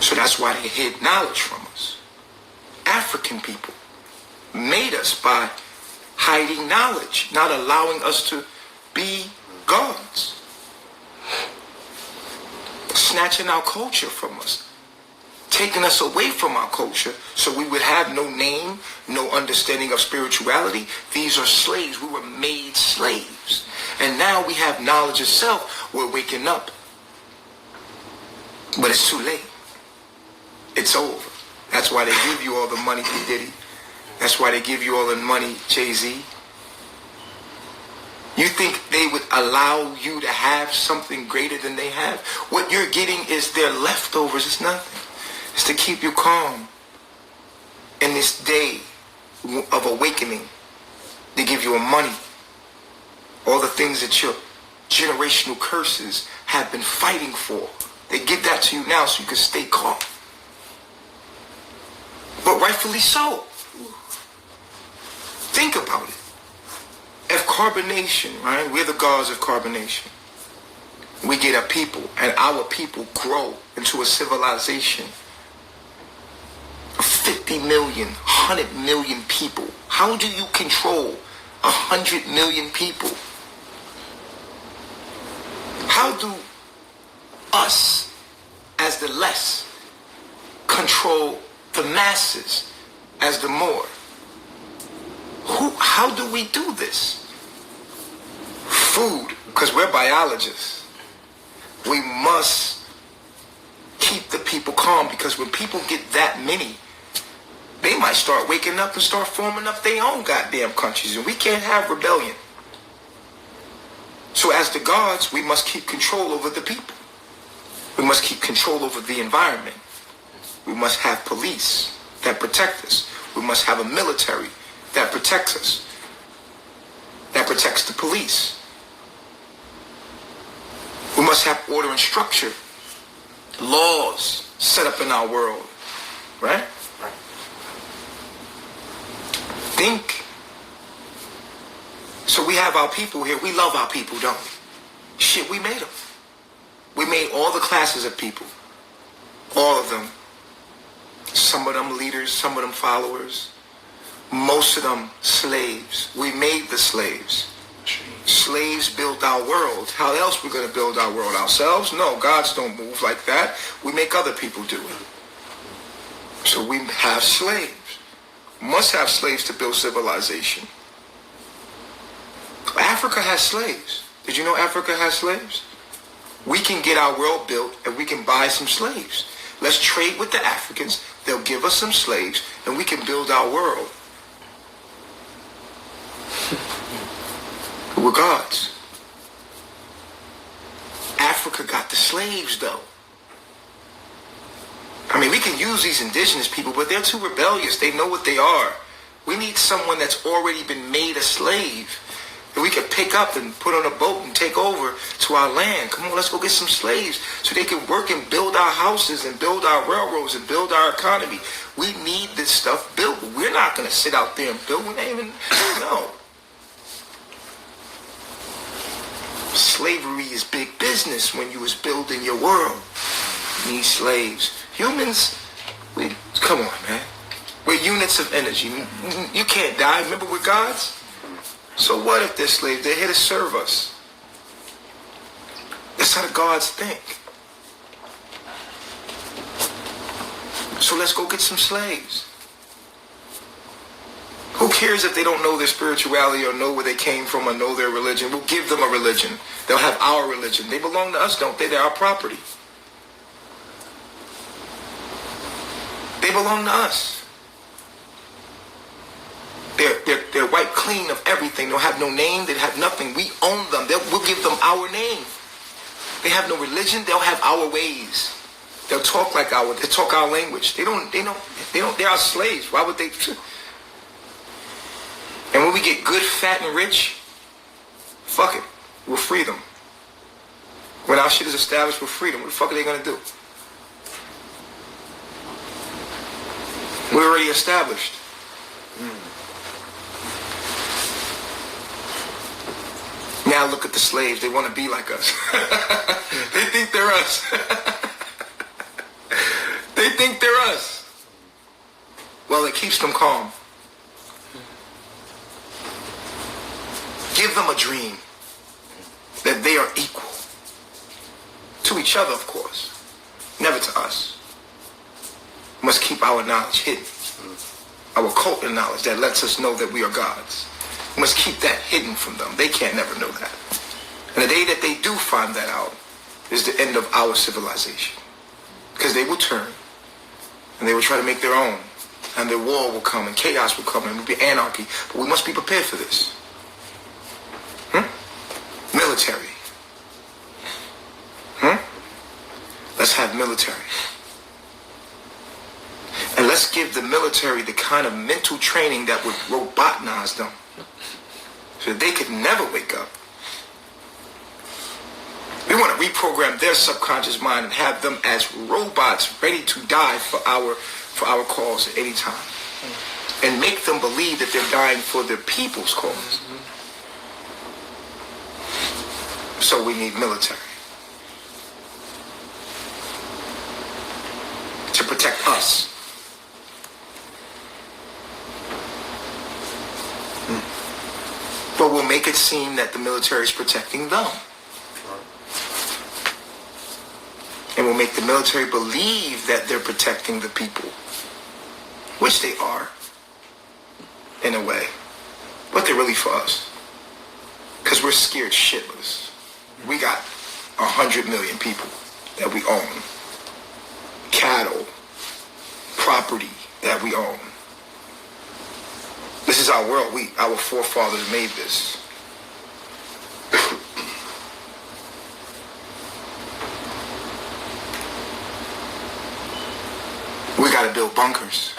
So that's why they hid knowledge from us. African people made us by hiding knowledge, not allowing us to be gods. Snatching our culture from us. Taking us away from our culture so we would have no name, no understanding of spirituality. These are slaves. We were made slaves. And now we have knowledge of self. We're waking up. But it's too late. It's over. That's why they give you all the money, P. Diddy. That's why they give you all the money, Jay-Z. You think they would allow you to have something greater than they have? What you're getting is their leftovers. It's nothing. It's to keep you calm in this day of awakening. They give you money. All the things that your generational curses have been fighting for. They give that to you now so you can stay calm. But rightfully so. Think about it. If carbonation, right? We're the gods of carbonation. We get a people, and our people grow into a civilization. 50 million, 100 million people. How do you control 100 million people? How do us, as the less, control the masses as the more? How do we do this? Food, because we're biologists. We must keep the people calm, because when people get that many, they might start waking up and start forming up their own goddamn countries, and we can't have rebellion. So as the gods, we must keep control over the people. We must keep control over the environment. We must have police that protect us. We must have a military that protects us, that protects the police. We must have order and structure, laws set up in our world, right? Think. So we have our people here. We love our people, don't we? Shit, we made them. We made all the classes of people. All of them. Some of them leaders, some of them followers. Most of them slaves. We made the slaves. Slaves built our world. How else we going to build our world? Ourselves? No, gods don't move like that. We make other people do it. So we have slaves. Must have slaves to build civilization. Africa has slaves. Did you know Africa has slaves? We can get our world built and we can buy some slaves. Let's trade with the Africans. They'll give us some slaves and we can build our world. We're gods. Africa got the slaves though. I mean, we can use these indigenous people, but they're too rebellious. They know what they are. We need someone that's already been made a slave that we can pick up and put on a boat and take over to our land. Come on, let's go get some slaves so they can work and build our houses and build our railroads and build our economy. We need this stuff built. We're not going to sit out there and build. We ain't even, no. Slavery is big business when you was building your world. You need slaves. Humans, come on, man. We're units of energy. You can't die. Remember, we're gods? So what if they're slaves? They're here to serve us. That's how the gods think. So let's go get some slaves. Who cares if they don't know their spirituality or know where they came from or know their religion? We'll give them a religion. They'll have our religion. They belong to us, don't they? They're our property. They belong to us. They're wiped clean of everything. They'll have no name. They have nothing. We own them. We'll give them our name. They have no religion. They'll have our ways. They'll talk like they'll talk our language. They're our slaves. Why would they? And when we get good, fat, and rich, fuck it. We'll free them. When our shit is established with freedom, what the fuck are they gonna do? We're already established. Now look at the slaves. They want to be like us. They think they're us. They think they're us. Well, it keeps them calm. Give them a dream that they are equal. To each other, of course. Never to us. We must keep our knowledge hidden. Our cultural knowledge that lets us know that we are gods. We must keep that hidden from them. They can't never know that. And the day that they do find that out is the end of our civilization. Because they will turn and they will try to make their own. And their war will come and chaos will come and it will be anarchy. But we must be prepared for this. Military. Let's have military. And let's give the military the kind of mental training that would robotinize them. So that they could never wake up. We want to reprogram their subconscious mind and have them as robots ready to die for our cause at any time. And make them believe that they're dying for their people's cause. So we need military. To protect us. But we'll make it seem that the military is protecting them. And we'll make the military believe that they're protecting the people. Which they are. In a way. But they're really for us. Because we're scared shitless. We got 100 million people that we own. Cattle. Property that we own. This is our world. Our forefathers made this. We gotta build bunkers.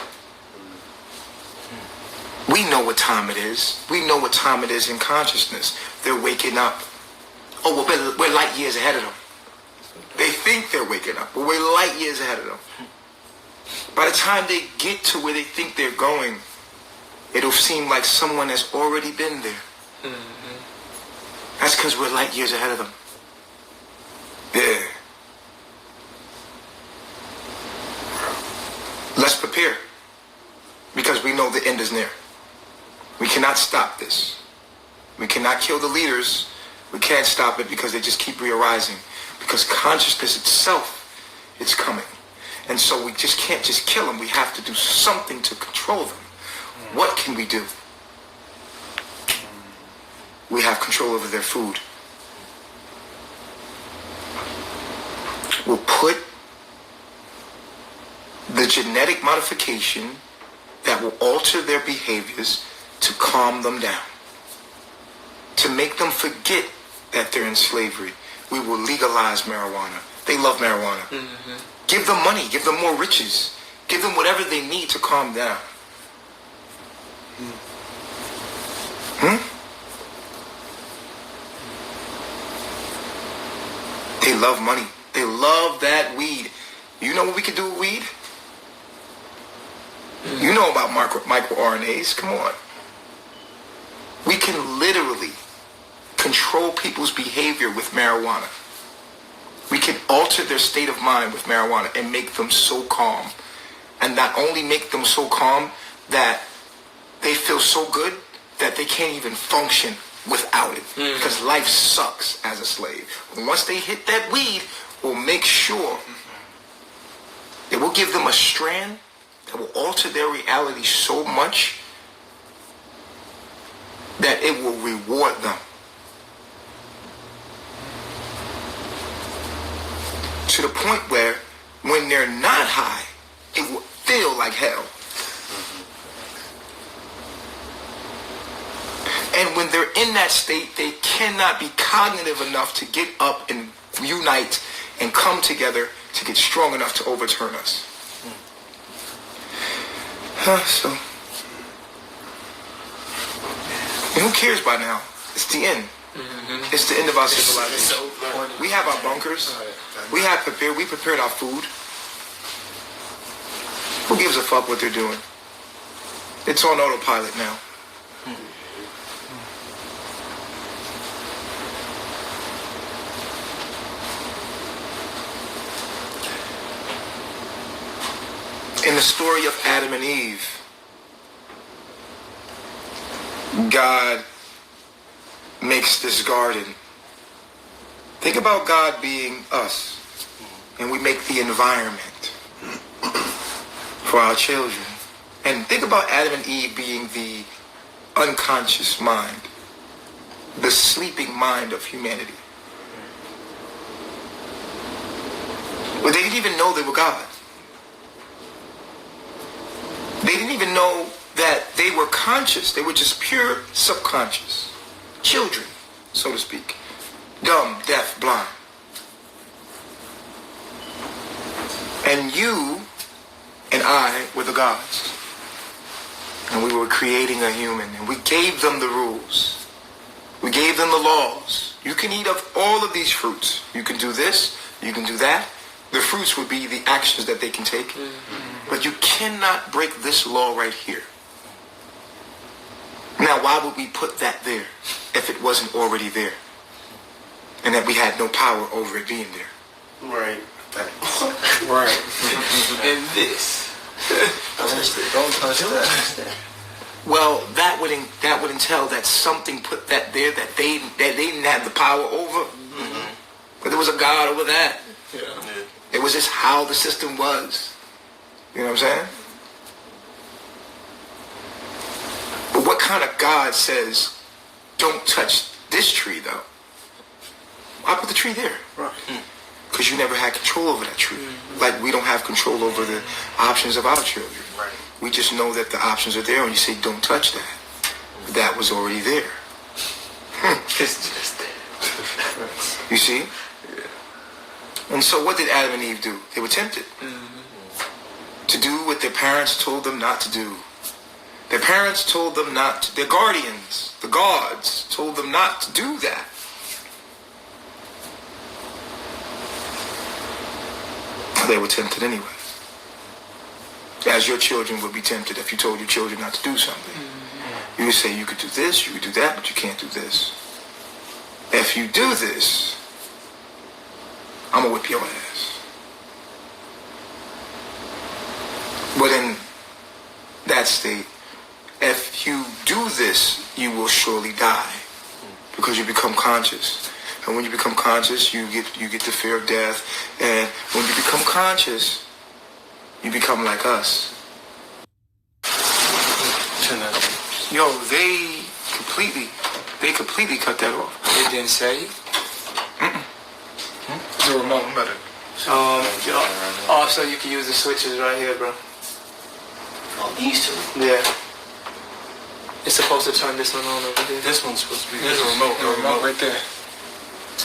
We know what time it is. We know what time it is in consciousness. They're waking up. Oh, well, we're light years ahead of them. They think they're waking up, but we're light years ahead of them. By the time they get to where they think they're going, it'll seem like someone has already been there. That's because we're light years ahead of them. Yeah. Let's prepare, because we know the end is near. We cannot stop this. We cannot kill the leaders. We can't stop it because they just keep re-arising. Because consciousness itself is coming. And so we just can't just kill them. We have to do something to control them. What can we do? We have control over their food. We'll put the genetic modification that will alter their behaviors to calm them down, to make them forget that they're in slavery. We will legalize marijuana. They love marijuana. Mm-hmm. Give them money. Give them more riches. Give them whatever they need to calm down. They love money. They love that weed. You know what we can do with weed? You know about microRNAs. Come on. We can literally control people's behavior with marijuana. We can alter their state of mind with marijuana and make them so calm. And not only make them so calm that they feel so good that they can't even function without it. Because life sucks as a slave. And once they hit that weed, we'll make sure it will give them a strand that will alter their reality so much that it will reward them. To the point where when they're not high, it will feel like hell. And when they're in that state, they cannot be cognitive enough to get up and unite and come together to get strong enough to overturn us. So, who cares by now? It's the end. It's the end of our civilization. We have our bunkers. We prepared our food. Who gives a fuck what they're doing? It's on autopilot now. In the story of Adam and Eve, God makes this garden. Think about God being us, and we make the environment for our children. And think about Adam and Eve being the unconscious mind, the sleeping mind of humanity. But they didn't even know they were God. They didn't even know that they were conscious. They were just pure subconscious. Children, so to speak. Dumb, deaf, blind. And you and I were the gods. And we were creating a human. And we gave them the rules. We gave them the laws. You can eat of all of these fruits. You can do this. You can do that. The fruits would be the actions that they can take. But you cannot break this law right here. Now, why would we put that there if it wasn't already there? And that we had no power over it being there. Right. Right. And this. Don't touch that. Well, that would entail that something put that there that they didn't have the power over. But there was a God over that. Yeah. It was just how the system was. You know what I'm saying? But what kind of God says, don't touch this tree, though? Why put the tree there? Right. Because you never had control over that tree. Like we don't have control over the options of our children. Right. We just know that the options are there, and you say, don't touch that. But that was already there. It's just there. You see? And so what did Adam and Eve do? They were tempted to do what their parents told them not to do. Their parents told them not to, their guardians, the gods, told them not to do that. They were tempted anyway. As your children would be tempted if you told your children not to do something. You would say you could do this, you could do that, but you can't do this. If you do this, I'm going to whip your ass. But in that state. If you do this, you will surely die, because you become conscious. And when you become conscious, you get the fear of death. And when you become conscious, you become like us. Yo, they completely cut that off. It didn't say. The remote better. Also, you can use the switches right here, bro. Oh, these two. Yeah. It's supposed to turn this one on over here. This one's supposed to be. There's a remote right there.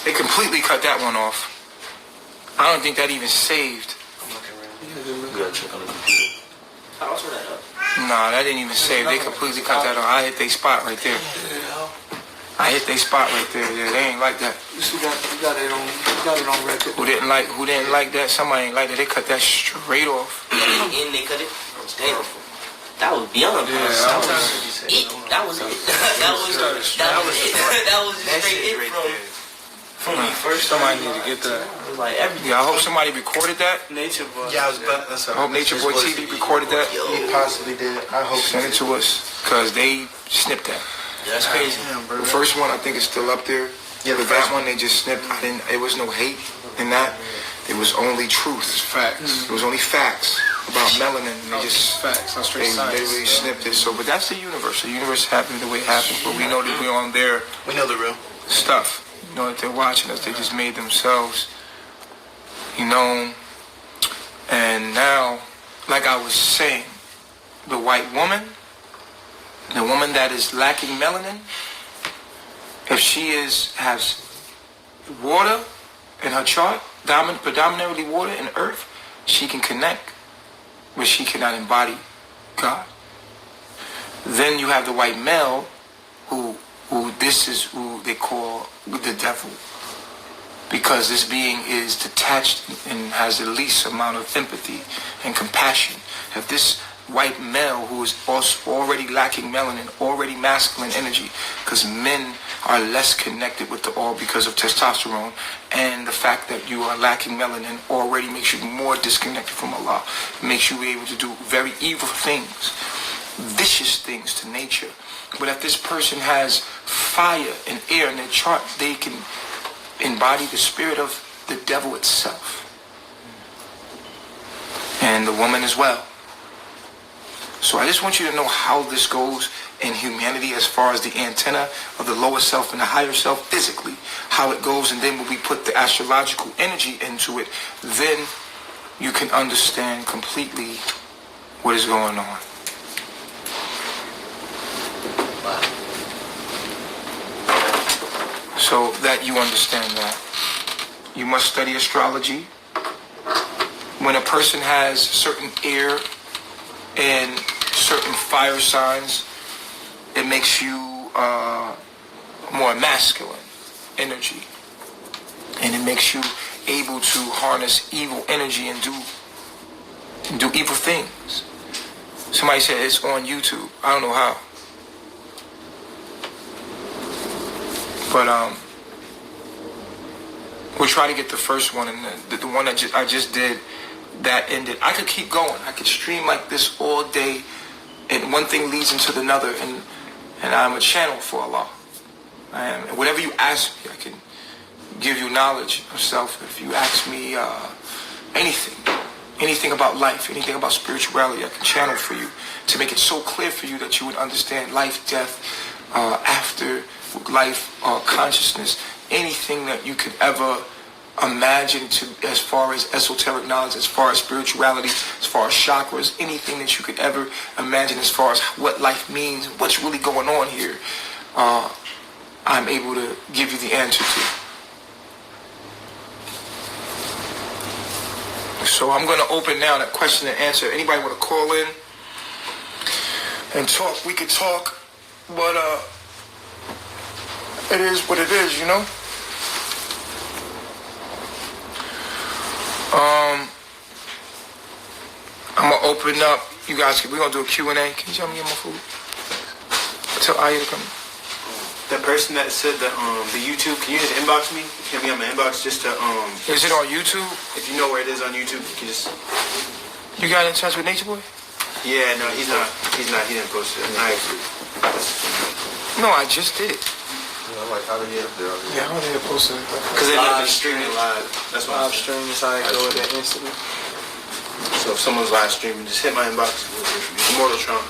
They completely cut that one off. I don't think that even saved. I'm looking around. You gotta check on the computer. I'll turn that up. Nah, that didn't even save. They completely cut that off. I hit their spot right there. I hit their spot right there. Yeah, they ain't like that. You got it on record. Who didn't like that? Somebody ain't like that. They cut that straight off. And they cut it. Damn. That was beyond. Yeah, that was it. That was it. That was just straight it from me first. Somebody need to get that. Like everything. Yeah, I hope somebody recorded that. NatureBoy. Yeah, I was about to say. I hope NatureBoy TV recorded that. He possibly did. I hope. Send it to us, because they snipped that. Yeah, that's crazy. The first one, I think, is still up there. Yeah, but that one they just snipped. It was no hate in that. It was only truth. Facts. It was only facts about melanin. And they just facts. No straight they science. literally snipped it. So, but that's the universe. The universe happened the way it happened. But we know that we're on their We know the real. stuff. You know that they're watching us. They just made themselves, known. And now, like I was saying, the white woman, the woman that is lacking melanin, if she has water in her chart, predominantly water and earth, she can connect, but she cannot embody God. Then you have the white male, who they call the devil, because this being is detached and has the least amount of empathy and compassion. If this white male, who is also already lacking melanin, already masculine energy, because men are less connected with the all because of testosterone, and the fact that you are lacking melanin already makes you more disconnected from Allah, makes you able to do very evil things, vicious things to nature. But if this person has fire and air in their chart, they can embody the spirit of the devil itself, and the woman as well. So I just want you to know how this goes in humanity, as far as the antenna of the lower self and the higher self physically, how it goes. And then when we put the astrological energy into it, then you can understand completely what is going on. So that you understand that, you must study astrology. When a person has certain air and certain fire signs, it makes you more masculine energy, and it makes you able to harness evil energy and do evil things. Somebody said it's on YouTube. I don't know how, but we'll try to get the first one, and the one that I just did, that ended. I could keep going. I could stream like this all day, and one thing leads into another, and I'm a channel for Allah. I am. And whatever you ask me, I can give you knowledge of self. If you ask me anything about life, anything about spirituality, I can channel for you to make it so clear for you that you would understand life, death, after life, consciousness, anything that you could ever imagine, to as far as esoteric knowledge, as far as spirituality, as far as chakras, anything that you could ever imagine as far as what life means, what's really going on here, I'm able to give you the answer to. So I'm going to open now that question and answer. Anybody want to call in and talk? We could talk, but it is what it is, you know? I'm going to open up. You guys, we're going to do a Q&A. Can you tell me get my food? Tell Aya to come. The person that said the YouTube, can you just inbox me? Hit me on my inbox just to Is it on YouTube? If you know where it is on YouTube, you can just. You got in touch with NatureBoy? Yeah, no, he's not. He didn't post it. I agree. No, I just did. Like how they get up there. Yeah, I don't need to post it. Because they're not streaming live. That's why Live stream is how I go with that instantly. So if someone's live streaming, just hit my inbox. Immortal Trump.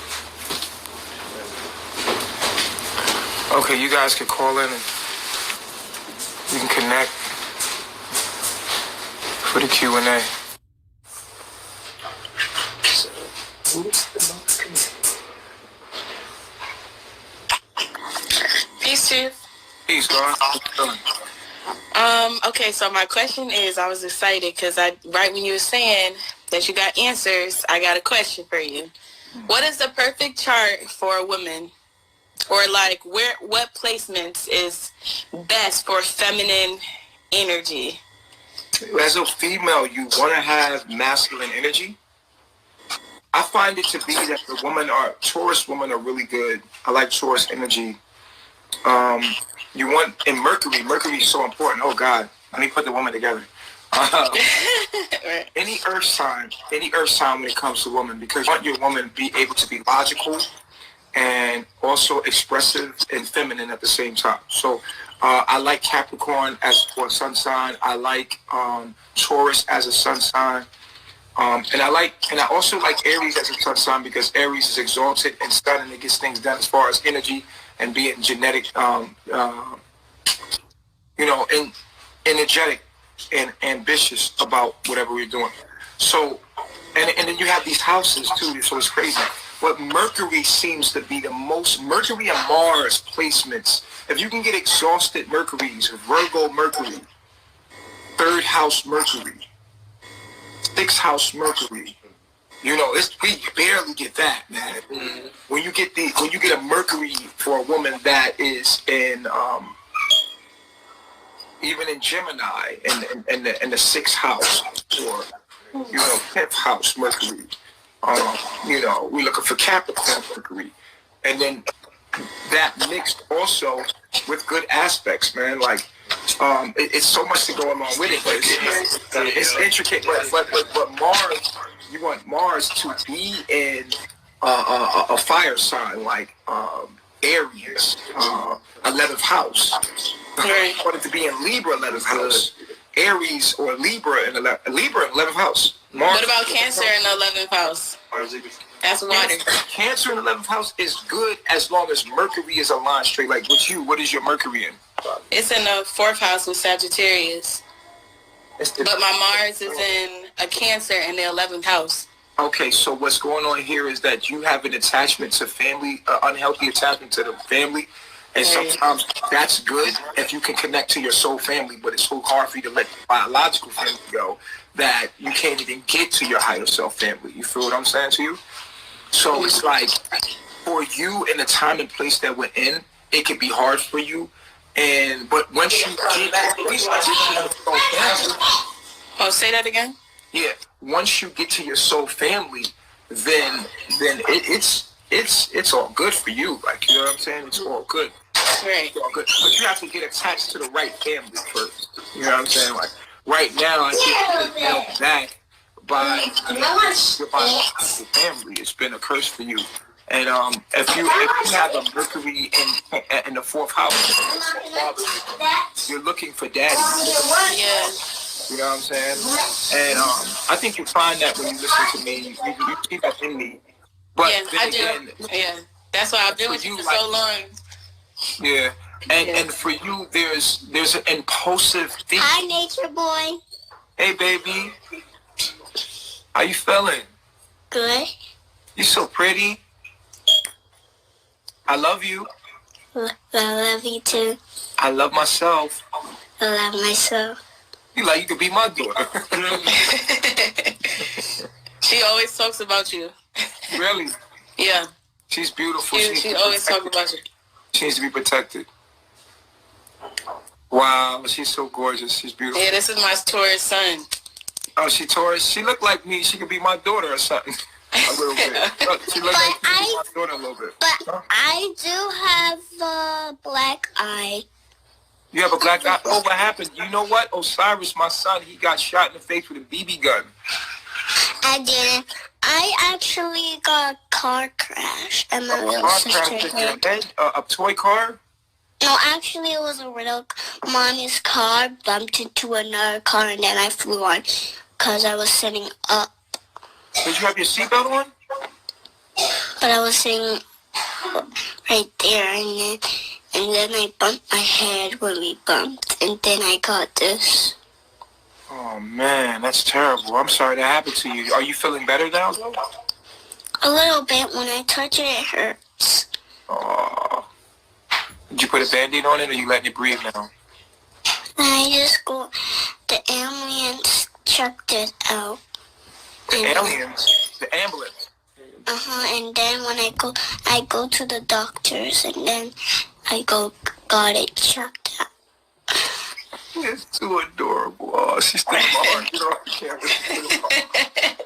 Okay, you guys can call in and we can connect for the Q&A. Peace, Chief. Peace, God. Okay, so my question is, I was excited because right when you were saying that you got answers, I got a question for you. What is the perfect chart for a woman? Or like what placements is best for feminine energy? As a female, you want to have masculine energy. I find it to be that Taurus women are really good. I like Taurus energy. You want, and Mercury is so important. Oh God, let me put the woman together. Right. Any earth sign when it comes to women, because you want your woman to be able to be logical and also expressive and feminine at the same time. So I like Capricorn as for a sun sign. I like Taurus as a sun sign. And I also like Aries as a sun sign because Aries is exalted and sun and it gets things done as far as energy and being genetic, and energetic and ambitious about whatever we're doing. So, and then you have these houses too, so it's crazy. But Mercury seems to be the most, Mercury and Mars placements. If you can get exhausted Mercury's, Virgo Mercury, third house Mercury, sixth house Mercury, we barely get that, man. Mm-hmm. When you get a Mercury for a woman that is in even in Gemini in the sixth house or 10th house Mercury, we're looking for Capricorn Mercury, and then that mixed also with good aspects, man. Like it's so much to go along with it, but it's intricate. But Mars, you want Mars to be in a fire sign like Aries, 11th house. Right. You want it to be in Libra, 11th house. Aries or Libra in 11th house. Mars, what about Cancer in the 11th house? That's water. Cancer in the 11th house is good as long as Mercury is aligned straight. Like with you, what is your Mercury in? It's in the 4th house with Sagittarius. But my Mars is in a Cancer in the 11th house. Okay, so what's going on here is that you have an attachment to family, unhealthy attachment to the family. And sometimes that's good if you can connect to your soul family, but it's so hard for you to let your biological family go that you can't even get to your higher self family. You feel what I'm saying to you? So it's like for you in the time and place that we're in, it can be hard for you. But once you get to your soul family, oh, say that again? Yeah, once you get to your soul family, then it's all good for you. Like, you know what I'm saying? It's all good. Right. It's all good. But you have to get attached to the right family first. You know what I'm saying? Like, right now, I get held back by your biological family. It's been a curse for you. And if you have a Mercury in the 4th house, you're looking for daddy. Yeah. You know what I'm saying? And I think you find that when you listen to me, you see that in me. But yeah, I do. Yeah, that's why I've been with you for so long. Yeah, and for you, there's an impulsive thing. Hi, NatureBoy. Hey, baby. How you feeling? Good. You so pretty. I love you. I love you too. I love myself. I love myself. You could be my daughter. She always talks about you. Really? Yeah. She's beautiful. She always talks about you. She needs to be protected. Wow, she's so gorgeous. She's beautiful. Yeah, this is my Taurus son. Oh, she Taurus. She looked like me. She could be my daughter or something. A little bit. She looked like my daughter a little bit. But I do have a black eye. You have a black eye? Oh, what happened? You know what? Osiris, my son, he got shot in the face with a BB gun. I didn't. I actually got a car crash, and my little sister hit. A toy car? No, actually, it was a real mommy's car bumped into another car, and then I flew on because I was sitting up. Did you have your seatbelt on? But I was sitting right there, and then I bumped my head when we bumped, and then I got this. Oh, man, that's terrible. I'm sorry that happened to you. Are you feeling better now, though? A little bit. When I touch it, it hurts. Oh. Did you put a Band-Aid on it, or you letting it breathe now? I just go. The ambulance checked it out. The aliens? The ambulance? And then when I go to the doctors, and then I got it checked out. It's too adorable. Oh, she's thinking about her.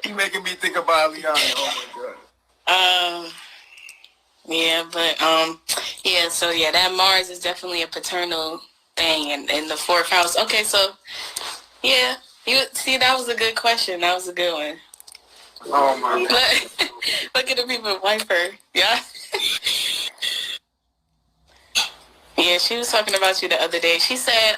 You making me think about Liana. Oh my god. Yeah, but yeah. So yeah, that Mars is definitely a paternal thing, in the fourth house. Okay, so yeah, you see, that was a good question. That was a good one. Oh my god. Look at the people wife her. Yeah. Yeah, she was talking about you the other day. She said,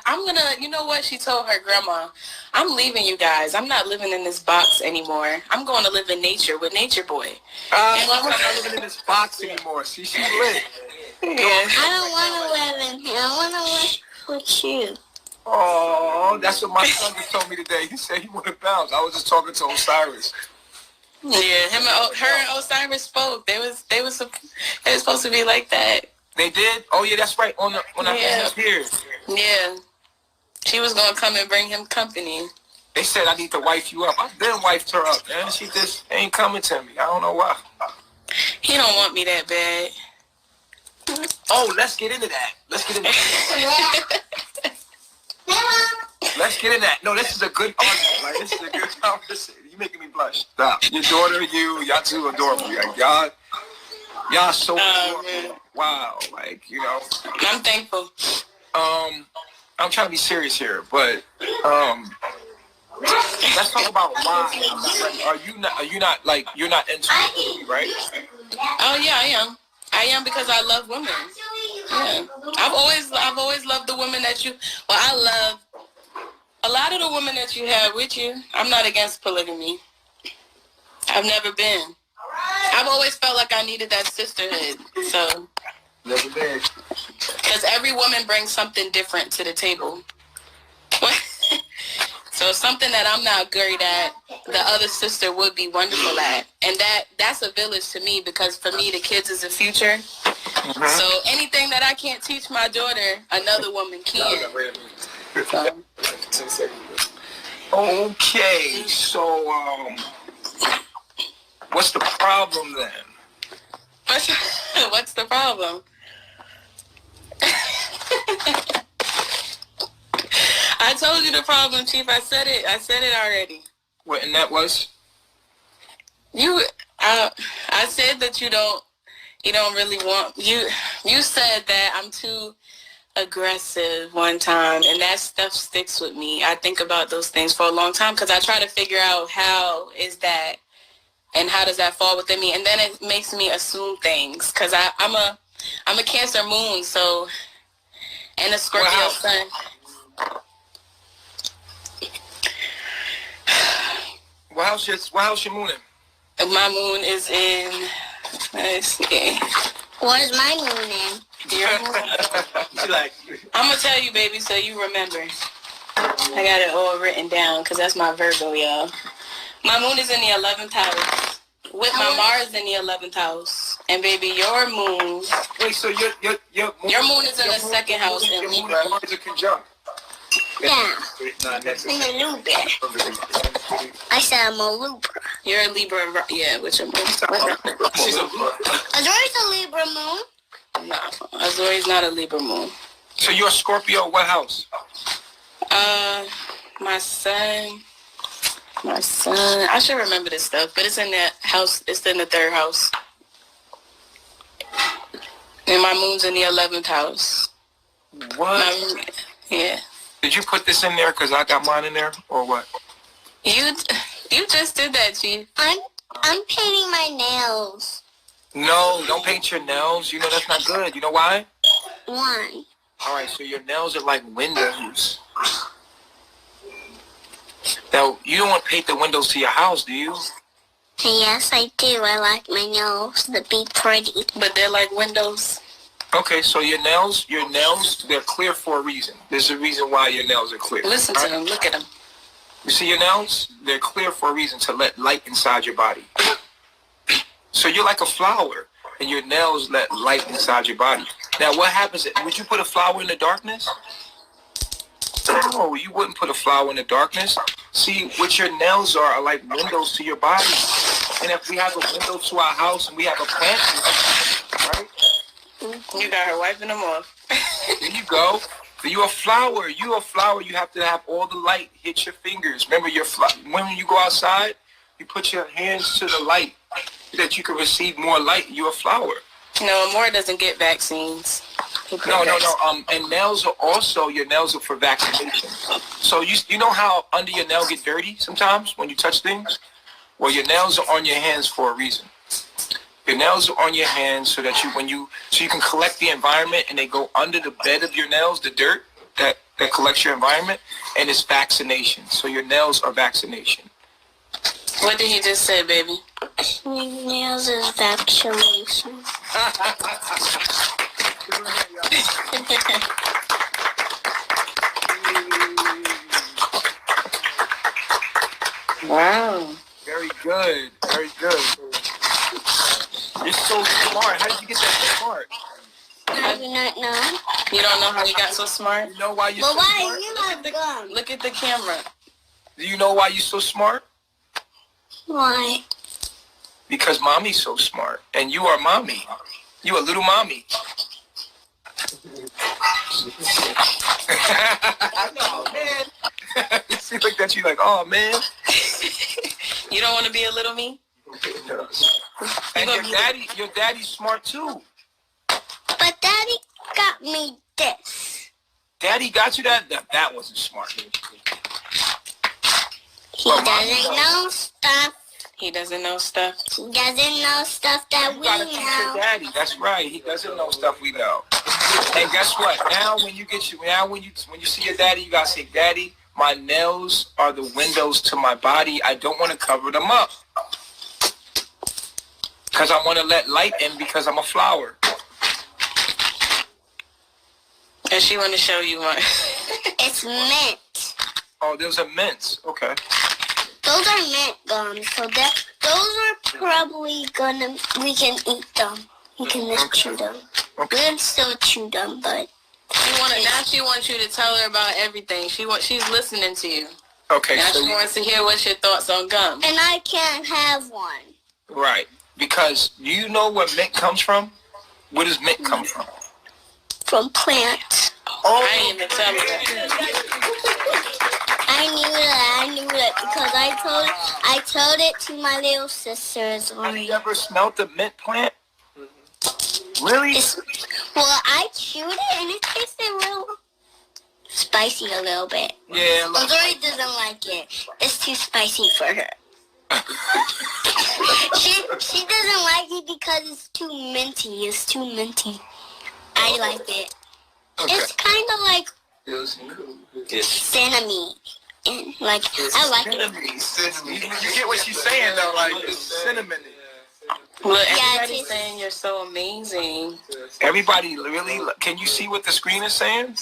you know what? She told her grandma, I'm leaving you guys. I'm not living in this box anymore. I'm going to live in nature with NatureBoy. I'm not living in this box anymore. See, she's lit. Yeah. I don't want to live in here. I want to live with you. Oh, that's what my son just told me today. He said he wanted to bounce. I was just talking to Osiris. Yeah, her and Osiris spoke. They was supposed to be like that. They did? Oh yeah, that's right. On our here. Yeah. She was gonna come and bring him company. They said I need to wife you up. I've been wifed her up, man. She just ain't coming to me. I don't know why. He don't want me that bad. Oh, let's get into that. Let's get into that. Let's get into that. No, this is a good argument. Like, this is a good conversation. You making me blush. Stop. Your daughter, y'all two adorable. Like, y'all so adorable. Wow. Like, you know. I'm thankful. I'm trying to be serious here, but let's talk about why. Are you not like, you're not into it, right? Oh yeah, I am. I am, because I love women. Yeah. I've always loved the women that you. Well, I love a lot of the women that you have with you. I'm not against polygamy. I've never been. I've always felt like I needed that sisterhood. So. Never been. Because every woman brings something different to the table. So something that I'm not great at, the other sister would be wonderful at. And that's a village to me, because for me, the kids is the future. Mm-hmm. So anything that I can't teach my daughter, another woman can. So. Okay, so what's the problem then? What's the problem? I told you the problem, Chief. I said it already. What, and that was? I said that you don't really want, you said that I'm too aggressive one time, and that stuff sticks with me. I think about those things for a long time, because I try to figure out how is that, and how does that fall within me, and then it makes me assume things, because I'm a Cancer moon, so, and a Scorpio sun. What house your moon in? My moon is in, let's see. What is my moon in? Your moon? I'm going to tell you, baby, so you remember. I got it all written down, because that's my Virgo, y'all. My moon is in the 11th house, with my Mars in the 11th house. And, baby, your moon... Wait, so your moon is in the second house in Libra. Your moon is a conjunct. Yeah. I'm a Libra. I said I'm a Libra. You're a Libra, yeah, with your moon. Azori's a Libra moon. No, Azori's not a Libra moon. So you're a Scorpio, what house? My son, I should remember this stuff, but it's in that house, it's in the 3rd house. And my moon's in the 11th house. What? Yeah. Did you put this in there because I got mine in there, or what? You You just did that, Chief. I'm painting my nails. No, don't paint your nails. You know that's not good. You know why? Why? All right, so your nails are like windows. Now, you don't want to paint the windows to your house, do you? Yes, I do. I like my nails to be pretty. But they're like windows. Okay, so your nails, they're clear for a reason. There's a reason why your nails are clear. Listen to them. Look at them. You see your nails? They're clear for a reason, to let light inside your body. So you're like a flower, and your nails let light inside your body. Now, what happens? Would you put a flower in the darkness? No, you wouldn't put a flower in the darkness. See, what your nails are like windows to your body. And if we have a window to our house and we have a plant, right? You got her wiping them off. There you go. So you're a flower. You have to have all the light hit your fingers. Remember, when you go outside, you put your hands to the light so that you can receive more light. You're a flower. No, Amore doesn't get vaccines. No. And nails are your nails are for vaccination. So you know how under your nail get dirty sometimes when you touch things? Well, your nails are on your hands for a reason. Your nails are on your hands so that you can collect the environment, and they go under the bed of your nails, the dirt that collects your environment, and it's vaccination. So your nails are vaccination. What did he just say, baby? My nails is vaccination. Wow. Very good. Very good. You're so smart. How did you get that smart? I do not know. You don't know how you got so smart? You know why you're But so why smart? are you not gum? Look at the camera. Do you know why you're so smart? Why? Because mommy's so smart, and you are mommy. You a little mommy. I know, man. You see like that, you like, oh man. You don't want to be a little me? And your daddy's smart too. But Daddy got me this. Daddy got you that? That wasn't smart. He doesn't know stuff. He doesn't know stuff. He doesn't know stuff that You we gotta teach your know. daddy. That's right. He doesn't know stuff we know. And guess what? Now when you see your daddy, you gotta say, Daddy, my nails are the windows to my body. I don't want to cover them up. Because I want to let light in because I'm a flower. And she want to show you one. It's mint. Oh, there's a mint. Okay. Those are mint gums, so those are probably we can eat them. We can just chew them. We can still chew them, but She wants you to tell her about everything. She's listening to you. Okay. Now So she wants to hear what's your thoughts on gum. and I can't have one. right. Because you know where mint comes from? Where does mint come from? From plants. I didn't even tell her that. I knew that because I told it to my little sisters. Have you ever smelled the mint plant? Really? Well, I chewed it and it tasted real spicy a little bit. Yeah. Lori doesn't like it. It's too spicy for her. She doesn't like it because it's too minty. It's too minty. I like it. Okay. It's kind of like cinnamon. And like I like it. Cinnamon. You get what she's saying though, like it's cinnamon. Well, Yeah, everybody's it's- saying you're so amazing. Everybody really, can you see what the screen is saying?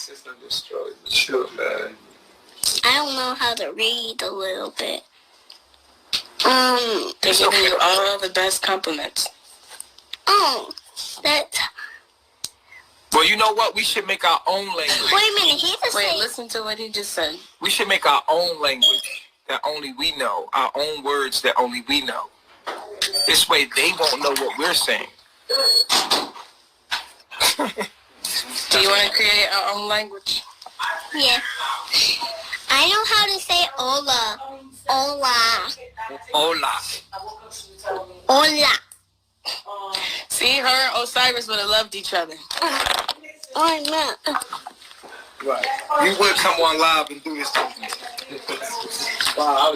I don't know how to read a little bit. They're It's giving okay. you all the best compliments. Oh, that. Well, you know what? We should make our own language. Wait a minute. He just Wait, said. listen to what he just said. We should make our own language that only we know. Our own words that only we know. This way they won't know what we're saying. Do you want to create our own language? Yeah. I know how to say hola. Hola. Hola. Hola. See, her and Osiris would have loved each other. Oh, no. Right. You would come on live and do this to me. Wow,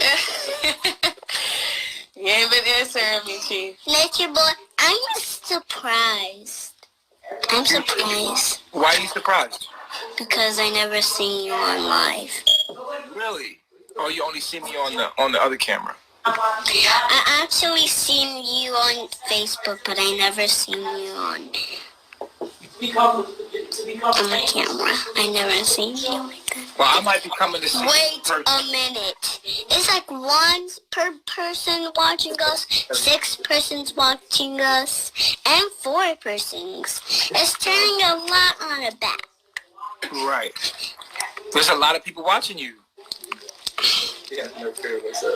You ain't been answering me, Chief. Nature Boy, I'm surprised. I'm surprised Why are you surprised? because I never seen you on live. Really? Oh, you only see me on the other camera. I actually seen you on Facebook, but I never seen you on the camera. I never seen you like that. Well, I might be coming to see you. Wait a minute. It's like 1 per person watching us, 6 persons watching us, and 4 persons. It's turning a lot on the back. Right. There's a lot of people watching you.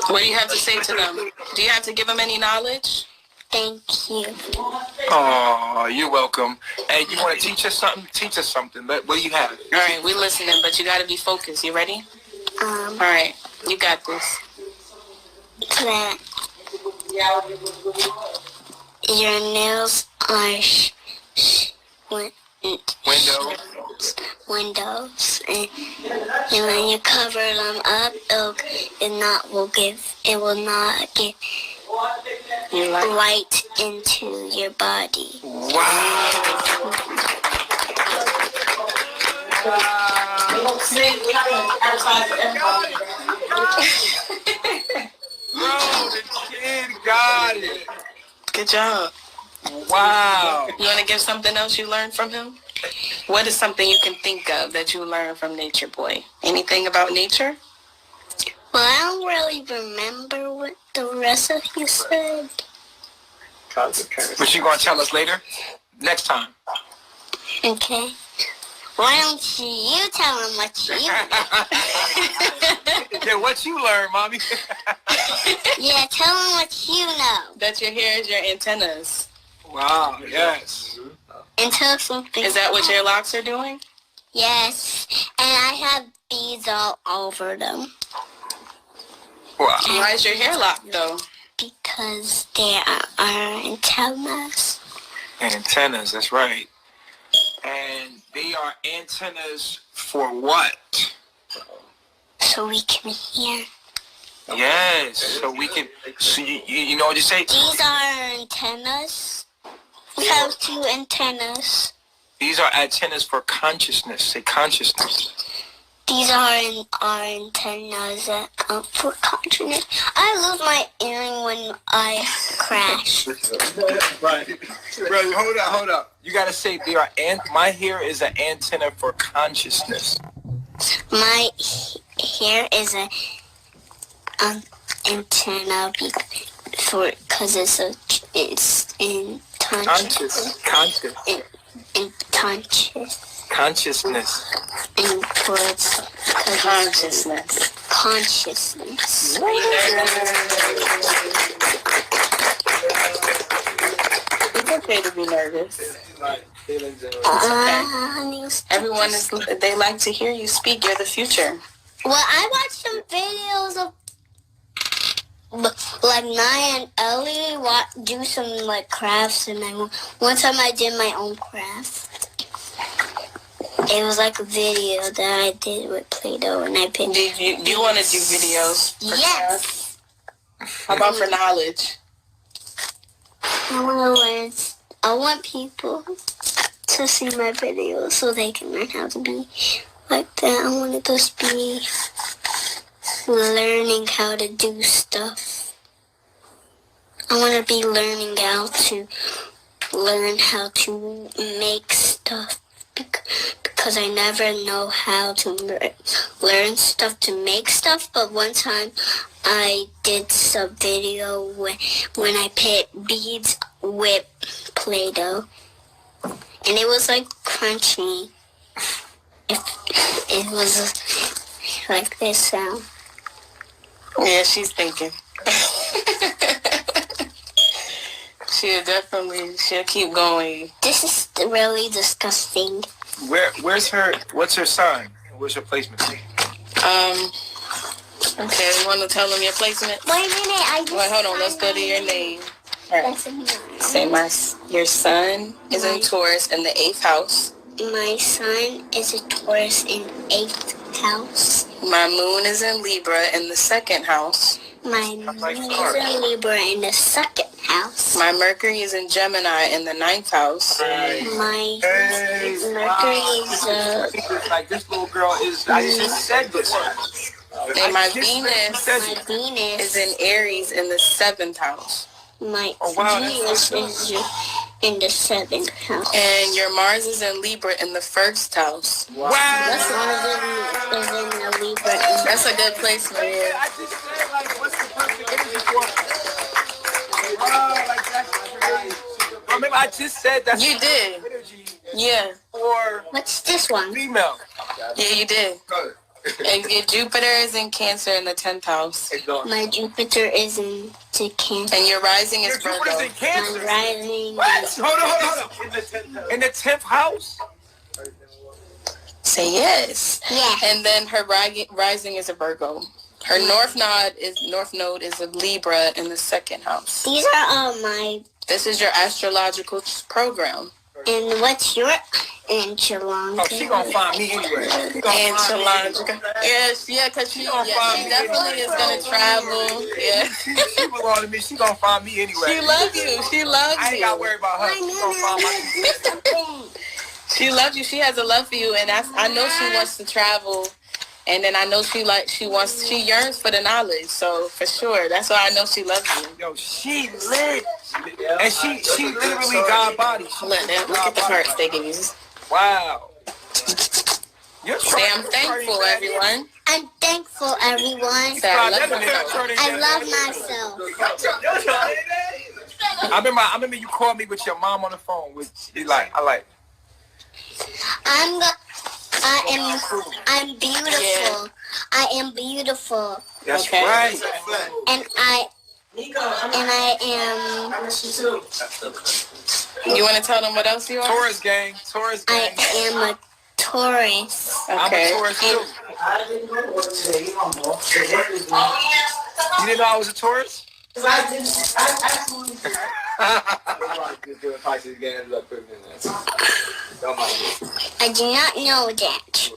What do you have to say to them? Do you have to give them any knowledge? Thank you. Oh, you're welcome. Hey, you want to teach us something? Teach us something. What do you have? All right, we listening, but you got to be focused. You ready? All right, you got this. That your nails are windows, and when you cover them up, it will not get light into your body. Bro, the kid got it. Good job. Wow. You want to give something else you learned from him? What is something you can think of that you learned from Nature Boy? Anything about nature? Well, I don't really remember what the rest of you said. But you going to tell us later? Next time. Okay. Why don't you tell him what you know? Yeah, what you learned, Mommy? Yeah, tell him what you know. That your hair is your antennas. Wow, yes. And tell something. Is that what your locks are doing? Yes. And I have beads all over them. Wow. Why is your hair locked, though? Because there are antennas. Antennas, that's right. And they are antennas for what? So we can hear. Yes, so we can. So you know what you say? These are antennas. We have 2 antennas. These are antennas for consciousness. Say consciousness. These are our antennas for consciousness. I lose my earring when I crash. Right. Bro, hold up. You gotta say they are. My hair is an antenna for consciousness. My hair is a antenna because it's in consciousness. Consciousness. And for its consciousness. It's okay to be nervous. Everyone they like to hear you speak. You're the future. Well, I watched some videos of like Naya and Ellie do some like crafts, and one time I did my own craft. It was like a video that I did with Play-Doh, and I picked. Do you want to do videos? Yes. How about for knowledge? I want to learn. I want people to see my videos so they can learn how to be like that. I want to just be learning how to do stuff. I want to be learning how to make stuff because I never know how to learn stuff to make stuff. But one time I did some video when I put beads with Play-Doh, and it was like crunchy. It was like this sound. Yeah, she's thinking. She'll keep going. This is really disgusting. What's her sign? Where's her placement? Okay, you want to tell them your placement? Wait a minute, Wait, hold on, let's go to your name. All right. Say your son is in Taurus in the 8th house. My son is a Taurus in 8th house. My moon is in Libra in the 2nd house. My Moon is in Libra in the second house. My Mercury is in Gemini in the 9th house. My Mercury is like this little girl is. I just said this. And my Venus is in Aries in the 7th house. My Venus is in the 7th house. And your Mars is in Libra in the 1st house. Wow. Mars is in the Libra. That's a good placement. Yeah. I just said, like, what's the perfect energy for? Wow, like that's crazy. Remember, I just said that's You did. energy Yeah. for What's this one? female. Yeah, you did. And your Jupiter is in Cancer in the 10th house. My Jupiter is in the Cancer. And your rising is Your Virgo. Jupiter's in Cancer. My rising What? is Hold on. In the 10th house? Say yes. yeah. And then her rising is a Virgo. Her north node is a Libra in the 2nd house. These are all my. This is your astrological program. And what's your enchilada? Oh, she gonna find me anyway. Astrological. Yes, yeah, because she definitely is going to travel. Yeah. She belong to me. She gonna find me anyway. She loves you. She loves I ain't you. gotta worry about her. She gonna find my. She loves you. She has a love for you, and I know she wants to travel. And then I know she yearns for the knowledge. So for sure, that's why I know she loves you. Yo, she lit, and she literally God body. Look at the parts they give you. Wow. Say I'm thankful, everyone. I'm thankful, everyone. Say I love I love myself. I remember you called me with your mom on the phone. I'm beautiful. Yeah. I am beautiful. That's Okay. right. And I am. You want to tell them what else you are? Taurus gang. I am a Taurus. Okay. I'm a Taurus too. You didn't know I was a Taurus? I do not know that.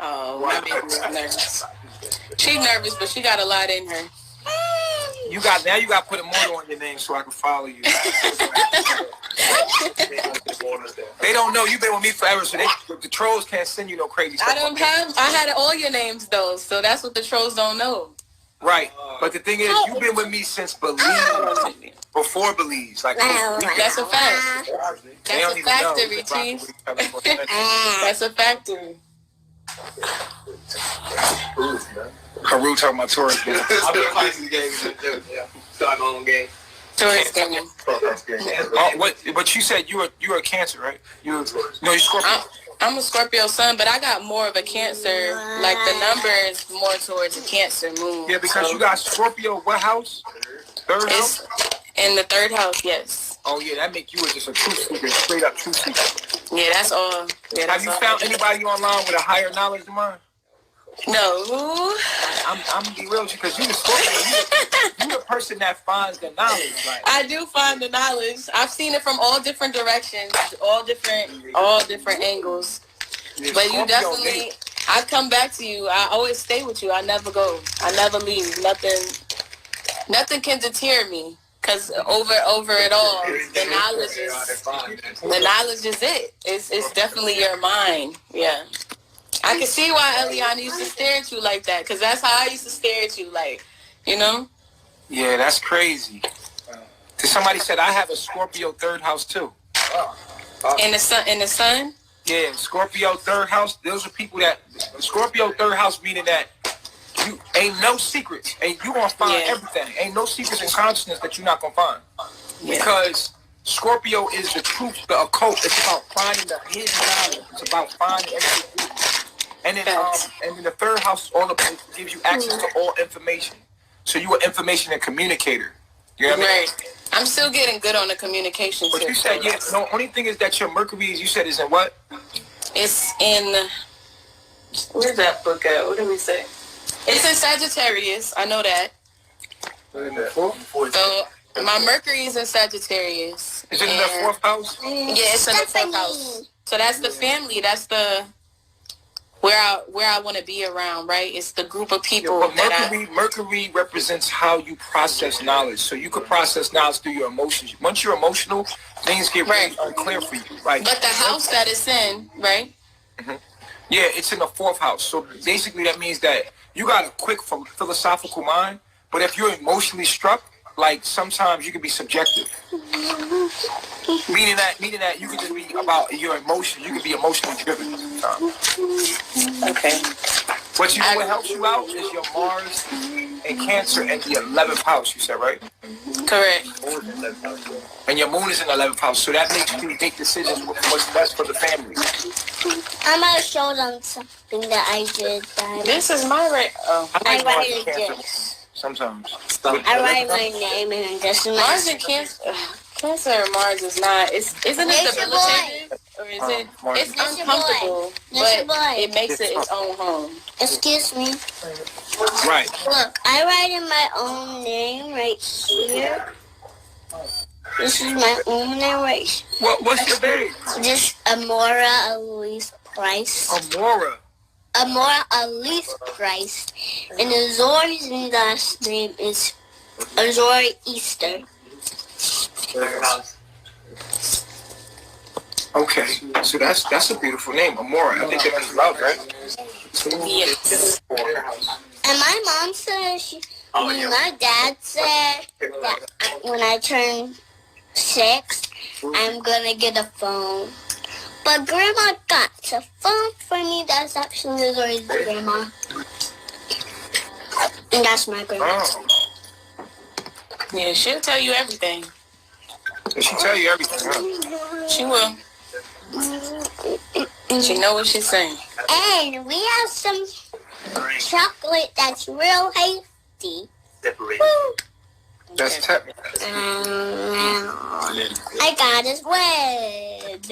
Oh, my baby's nervous. She's nervous, but she got a lot in her. You got to put a motor on your name so I can follow you. They don't know you've been with me forever, so the trolls can't send you no crazy stuff. I had all your names though, so that's what the trolls don't know. Right, but the thing is, you've been with me since Belize, before Belize. Like, That's a fact. they don't That's a even know. factory, Chief. That's a factory. Haru talking about Taurus. I've been playing the game too. Yeah. Start my own game. Tourist game. But you said you were a Cancer, right? You're Scorpio. I'm a Scorpio sun, but I got more of a Cancer. Like the number is more towards a Cancer moon. Yeah, because you got Scorpio. What house? Third house. It's in the 3rd house. Yes. Oh yeah, that make you just a truth seeker, straight up truth seeker. Yeah, that's all. Yeah, Have you found anybody online with a higher knowledge than mine? No. I'm gonna be real with you because you the Scorpio. You the person that finds the knowledge. Like. I do find the knowledge. I've seen it from all different directions, all different angles. But you definitely, I come back to you. I always stay with you. I never go. I never leave. Nothing can deter me. Cause over it all, the knowledge is it. It's definitely your mind. Yeah. I can see why Eliana used to stare at you like that, because that's how I used to stare at you, like, you know? Yeah, that's crazy. Somebody said I have a Scorpio 3rd house too. In the sun? Yeah, Scorpio 3rd house. Those are people that Scorpio 3rd house meaning that you ain't no secrets, and you gonna find everything. Ain't no secrets in consciousness that you're not gonna find, because Scorpio is the truth, the occult. It's about finding the hidden knowledge. It's about finding everything. And then the 3rd house gives you access to all information. So you an information and communicator. You know what I mean? Right. I'm still getting good on the communication. But you said, no, only thing is that your Mercury, you said, is in what? It's in, where's that book at? What did we say? It's in Sagittarius. I know that. So my Mercury is in Sagittarius. Is it in the 4th house? Yeah, it's in the 4th house. So that's the family. That's the where I want to be around, right? It's the group of people Mercury represents how you process knowledge. So you could process knowledge through your emotions. Once you're emotional, things get really unclear for you. Like, but the house that it's in, right? Mm-hmm. Yeah, it's in the 4th house. So basically that means that you got a quick philosophical mind, but if you're emotionally struck, like sometimes you can be subjective. Meaning that you could just be about your emotions. You could be emotionally driven sometimes. Okay. But you know what helps you out is your Mars and Cancer and the 11th house, you said, right? Correct. And your moon is in the 11th house, so that makes you make decisions what's best for the family. I'm going to show them something that I did. This is my I write this. Sometimes. I write my name and this is Mars and Cancer. Cancer and Mars is not. Isn't it debilitating? Or is it? It's uncomfortable, but it makes it its own home. Excuse me. Right. Look, I write in my own name right here. This is my own name right here. What's your name? This Amora Elise Price. Amora Elise Price. And Azori's last name is Azori Easter. Okay, so that's a beautiful name, Amora. I think that means love, right? Yes. And my mom said, my dad said that when I turn 6, I'm gonna get a phone. But Grandma got a phone for me that's actually Azori's grandma. And that's my grandma. Oh. Yeah, she'll tell you everything. She'll tell you everything, huh? She will. She know what she's saying. And we have some chocolate that's real tasty. Woo. That's technical. I got his wed.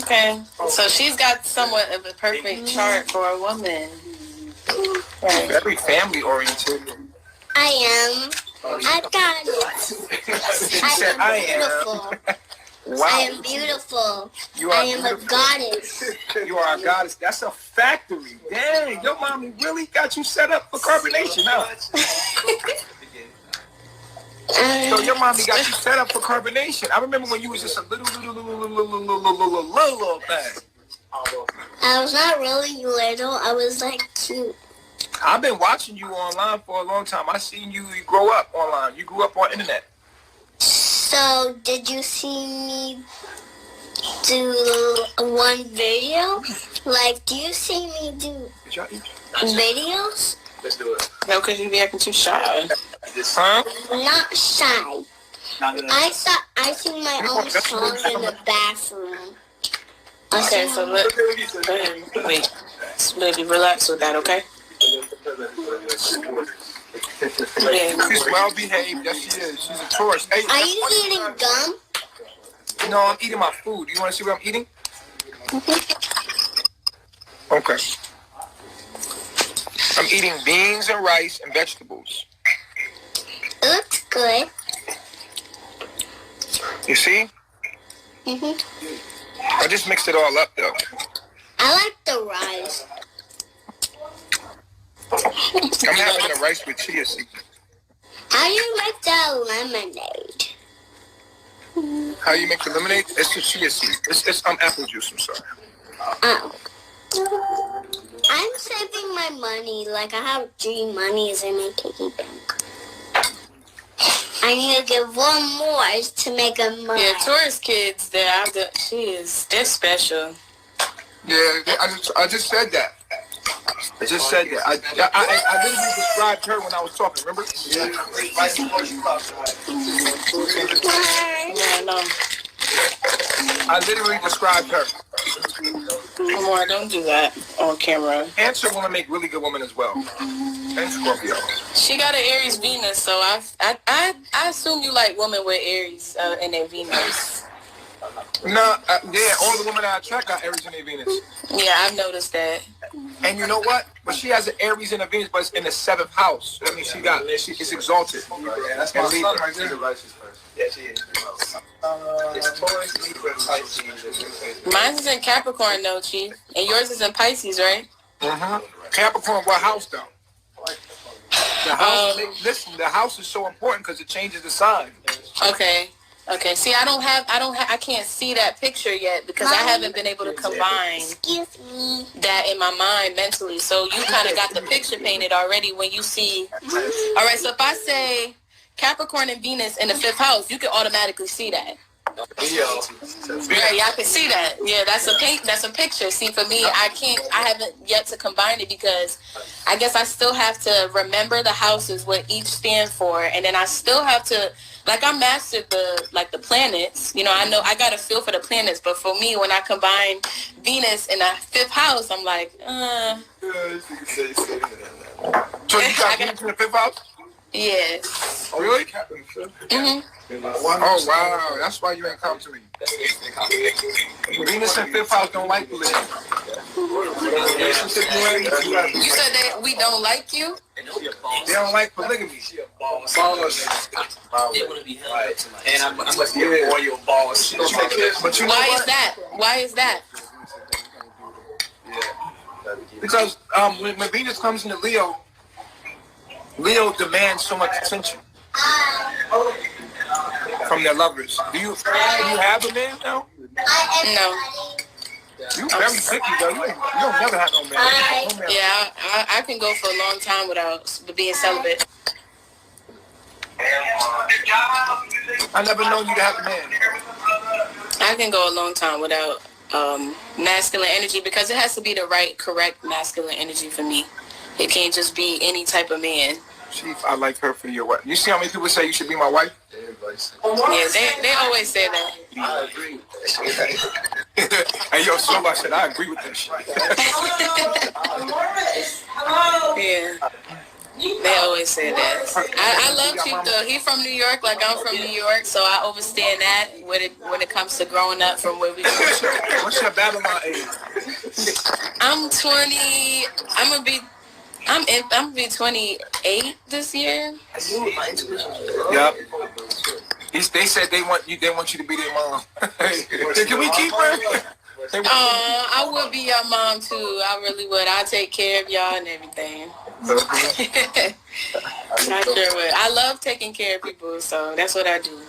Okay. So she's got somewhat of a perfect chart for a woman. Right. Very family oriented. I am. I got it. She said, I am. Wow. I am beautiful. I am beautiful. A goddess. You are a goddess. That's a factory. Dang, your mommy really got you set up for carbonation, huh? So your mommy got you set up for carbonation. I remember when you was just a little thing. I was not really little. I was like cute. I've been watching you online for a long time. I seen you grow up online. You grew up on internet. So did you see me do one video? Like, do you see me do videos? Let's do it. No, because you be acting too shy. Huh? Not shy. I sing my own song in the bathroom. Okay, so wait. Baby, relax with that, okay? She's well behaved. Yes, she is. She's a Taurus. Hey, are you eating gum? No, I'm eating my food. You want to see what I'm eating? Okay. I'm eating beans and rice and vegetables. It looks good. You see? I just mixed it all up, though. I like the rice. I'm having the rice with chia seeds. How do you make that lemonade? How you make the lemonade? It's the chia seed. It's apple juice, I'm sorry. I'm saving my money. Like, I have 3 monies in my piggy bank. I need to give one more to make a money. Yeah, Taurus kids, they're special. Yeah, I just said that. I just said that. I literally described her when I was talking, remember? Yeah, no. I literally described her. Amor, don't do that on camera. Cancer women make really good women as well. And Scorpio. She got an Aries Venus, so I assume you like women with Aries in their Venus. No, yeah, all the women I attract got Aries in their Venus. Yeah, I've noticed that. And you know what? But she has an Aries in her Venus, but it's in the 7th house. That means it's exalted. Yeah, that's my son right there. Yeah, she is. Mine is in Capricorn, though, Chief. And yours is in Pisces, right? Capricorn, what house though? The house. Listen, the house is so important because it changes the sign. Okay. See, I can't see that picture yet because I haven't been able to combine that in my mind mentally. So you kind of got the picture painted already when you see. All right. So if I say Capricorn and Venus in the 5th house, you can automatically see that. Yeah, y'all can see that. Yeah, that's a picture. See, for me, I haven't yet to combine it because I guess I still have to remember the houses, what each stand for, and then I still have to, like, I mastered the planets. You know I got a feel for the planets, but for me, when I combine Venus in the 5th house, I'm like, So you got Venus in the 5th house? Yeah. Really? Mm-hmm. Oh, wow. That's why you ain't come to me. Venus in 5th house don't like polygamy. You said that we don't like you? They don't like polygamy. And I must be a royal boss. But you know Why what? is that? Why is that? Because when Venus comes into Leo demands so much attention from their lovers. Do you have a man now? No. You very picky though. You don't never have no man. No man. Yeah, I can go for a long time without being celibate. I never known you to have a man. I can go a long time without masculine energy because it has to be the right, correct masculine energy for me. It can't just be any type of man. Chief, I like her for your wife. You see how many people say you should be my wife? Yeah, they always say that. I agree. Hey, yo, so I said, I agree with that shit. Yeah. They always say that. I love Chief though. He from New York, like I'm from New York, so I understand that when it comes to growing up from where we come from. What's your Babylon age? I'm 20. I'm gonna be 28 this year. Yep. They said they want you to be their mom. Can we keep her? I would be your mom too. I really would. I take care of y'all and everything. I sure would. I love taking care of people, so that's what I do.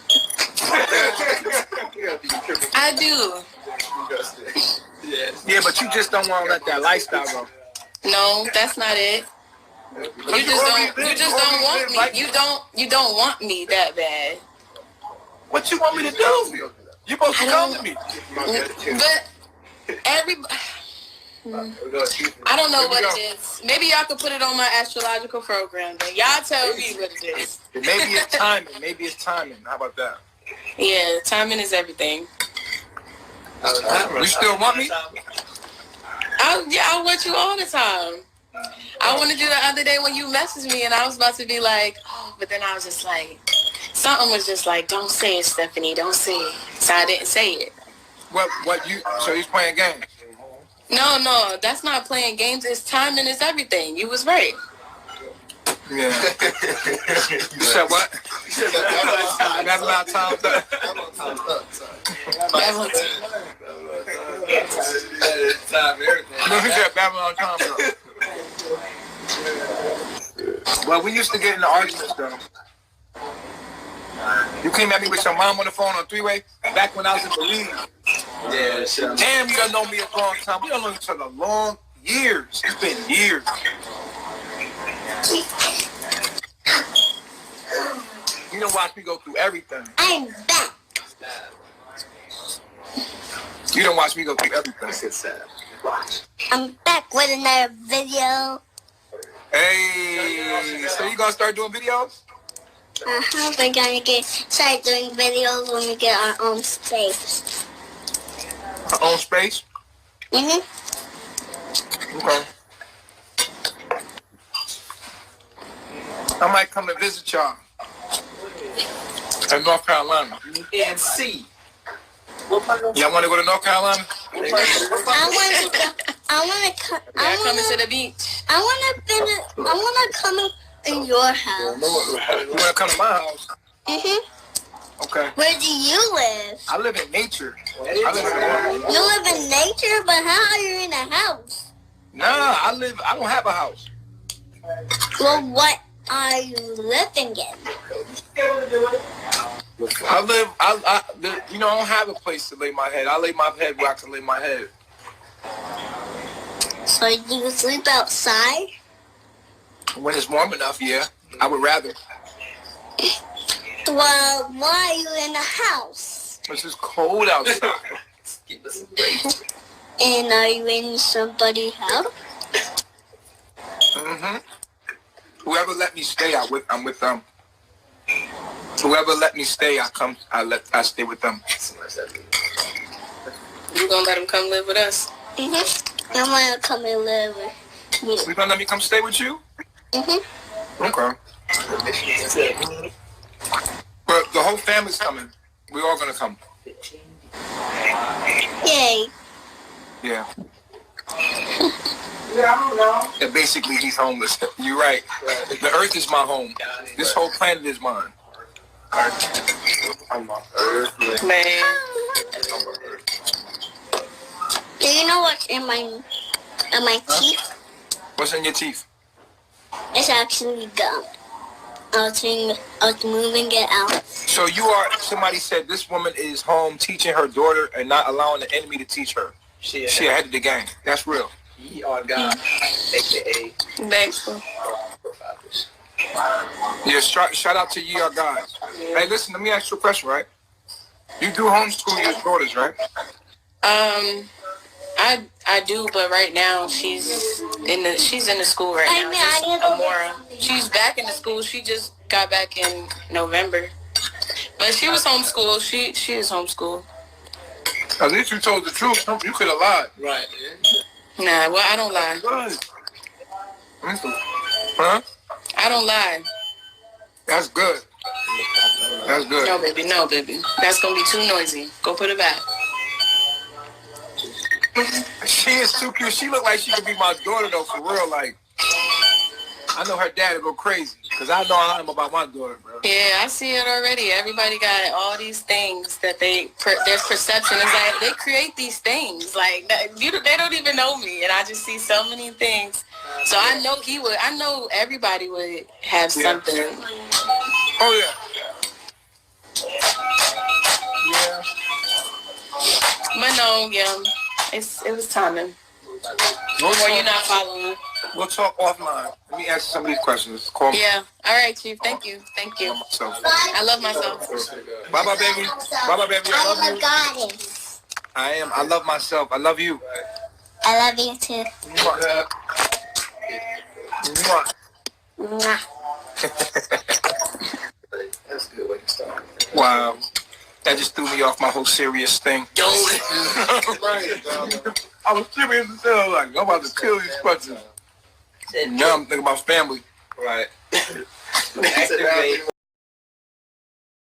I do. Yeah, but you just don't want to let that lifestyle go. No, that's not it. You just don't want me. You don't want me that bad. What you want me to do? You supposed to come to me. But everybody, I don't know what it is. Maybe y'all could put it on my astrological program. Then y'all tell me what it is. Maybe it's timing. How about that? Yeah, timing is everything. You still want me? I want you all the time. I wanted you the other day when you messaged me and I was about to be like, oh, but then I was just like, something was just like, don't say it, Stephanie, don't say it. So I didn't say it. So he's playing games? No, that's not playing games. It's timing is everything. You was right. Yeah. You said what? Babylon time's up. Babylon. No, he said Babylon time's up. Well, we used to get into arguments though. You came at me with your mom on the phone on three-way back when I was in Belize. Yeah, sure. Damn, you done know me a long time. We done known each other long years. It's been years. You done watch me go through everything. I'm back. You done watch me go through everything. I'm back with another video. Hey, so you gonna start doing videos? We're gonna start doing videos when we get our own space. Our own space? Okay. I might come and visit y'all in North Carolina. And see. Y'all want to go to North Carolina? I want to Coming to the beach. I want to come in your house. You want to come to my house? Okay. Where do you live? I live in nature. I live in You live in nature, but how are you in a house? Nah, I don't have a house. Well, what are you living in? I don't have a place to lay my head. I lay my head where I can lay my head. So you sleep outside? When it's warm enough, yeah. I would rather. Well, why are you in the house? It's just cold outside. And are you in somebody's house? Mm-hmm. Whoever let me stay, I'm with them. Whoever let me stay, I stay with them. You gonna let him come live with us? Mm-hmm. I'm gonna come and live with you. You gonna let me come stay with you? Mm-hmm. Okay. But the whole family's coming. We're all gonna come. Yay. Yeah. And basically, he's homeless. You're right. The earth is my home. This whole planet is mine. Man. Do you know what's in my teeth? What's in your teeth? It's actually gum. I was moving it out. So somebody said this woman is home teaching her daughter and not allowing the enemy to teach her. She ahead of the game. That's real. Ye are God, a.k.a. Thanks. Yeah, shout out to Ye Are God. Hey, listen, let me ask you a question, right? You do homeschool your daughters, right? I do, but right now she's in the school right now. Amora. She's back in the school. She just got back in November. But she was homeschooled. She is homeschooled. At least you told the truth. You could have lied. Right. Nah, well, I don't lie. Good. Huh? I don't lie. That's good. That's good. No, baby. No, baby. That's going to be too noisy. Go put it back. She is too cute. She look like she could be my daughter, though, for real. Like, I know her dad will go crazy because I know a lot about my daughter, bro. Yeah, I see it already. Everybody got all these things that their perception is like, they create these things. Like, they don't even know me, and I just see so many things. So I know everybody would have something. Oh, yeah. Yeah. But no, yeah, it was timing. Or you're not following. We'll talk offline. Let me ask some of these questions. Call me. Yeah. All right, Chief. Thank you. I love myself. Bye-bye, baby. Bye-bye, baby. I love you. Goddess. I am. I love myself. I love you. I love you too. Mwah. That's a good way to start. Wow. That just threw me off my whole serious thing. Right. I was serious as hell. Like, I'm about to kill these questions. Now I'm thinking about family. Right.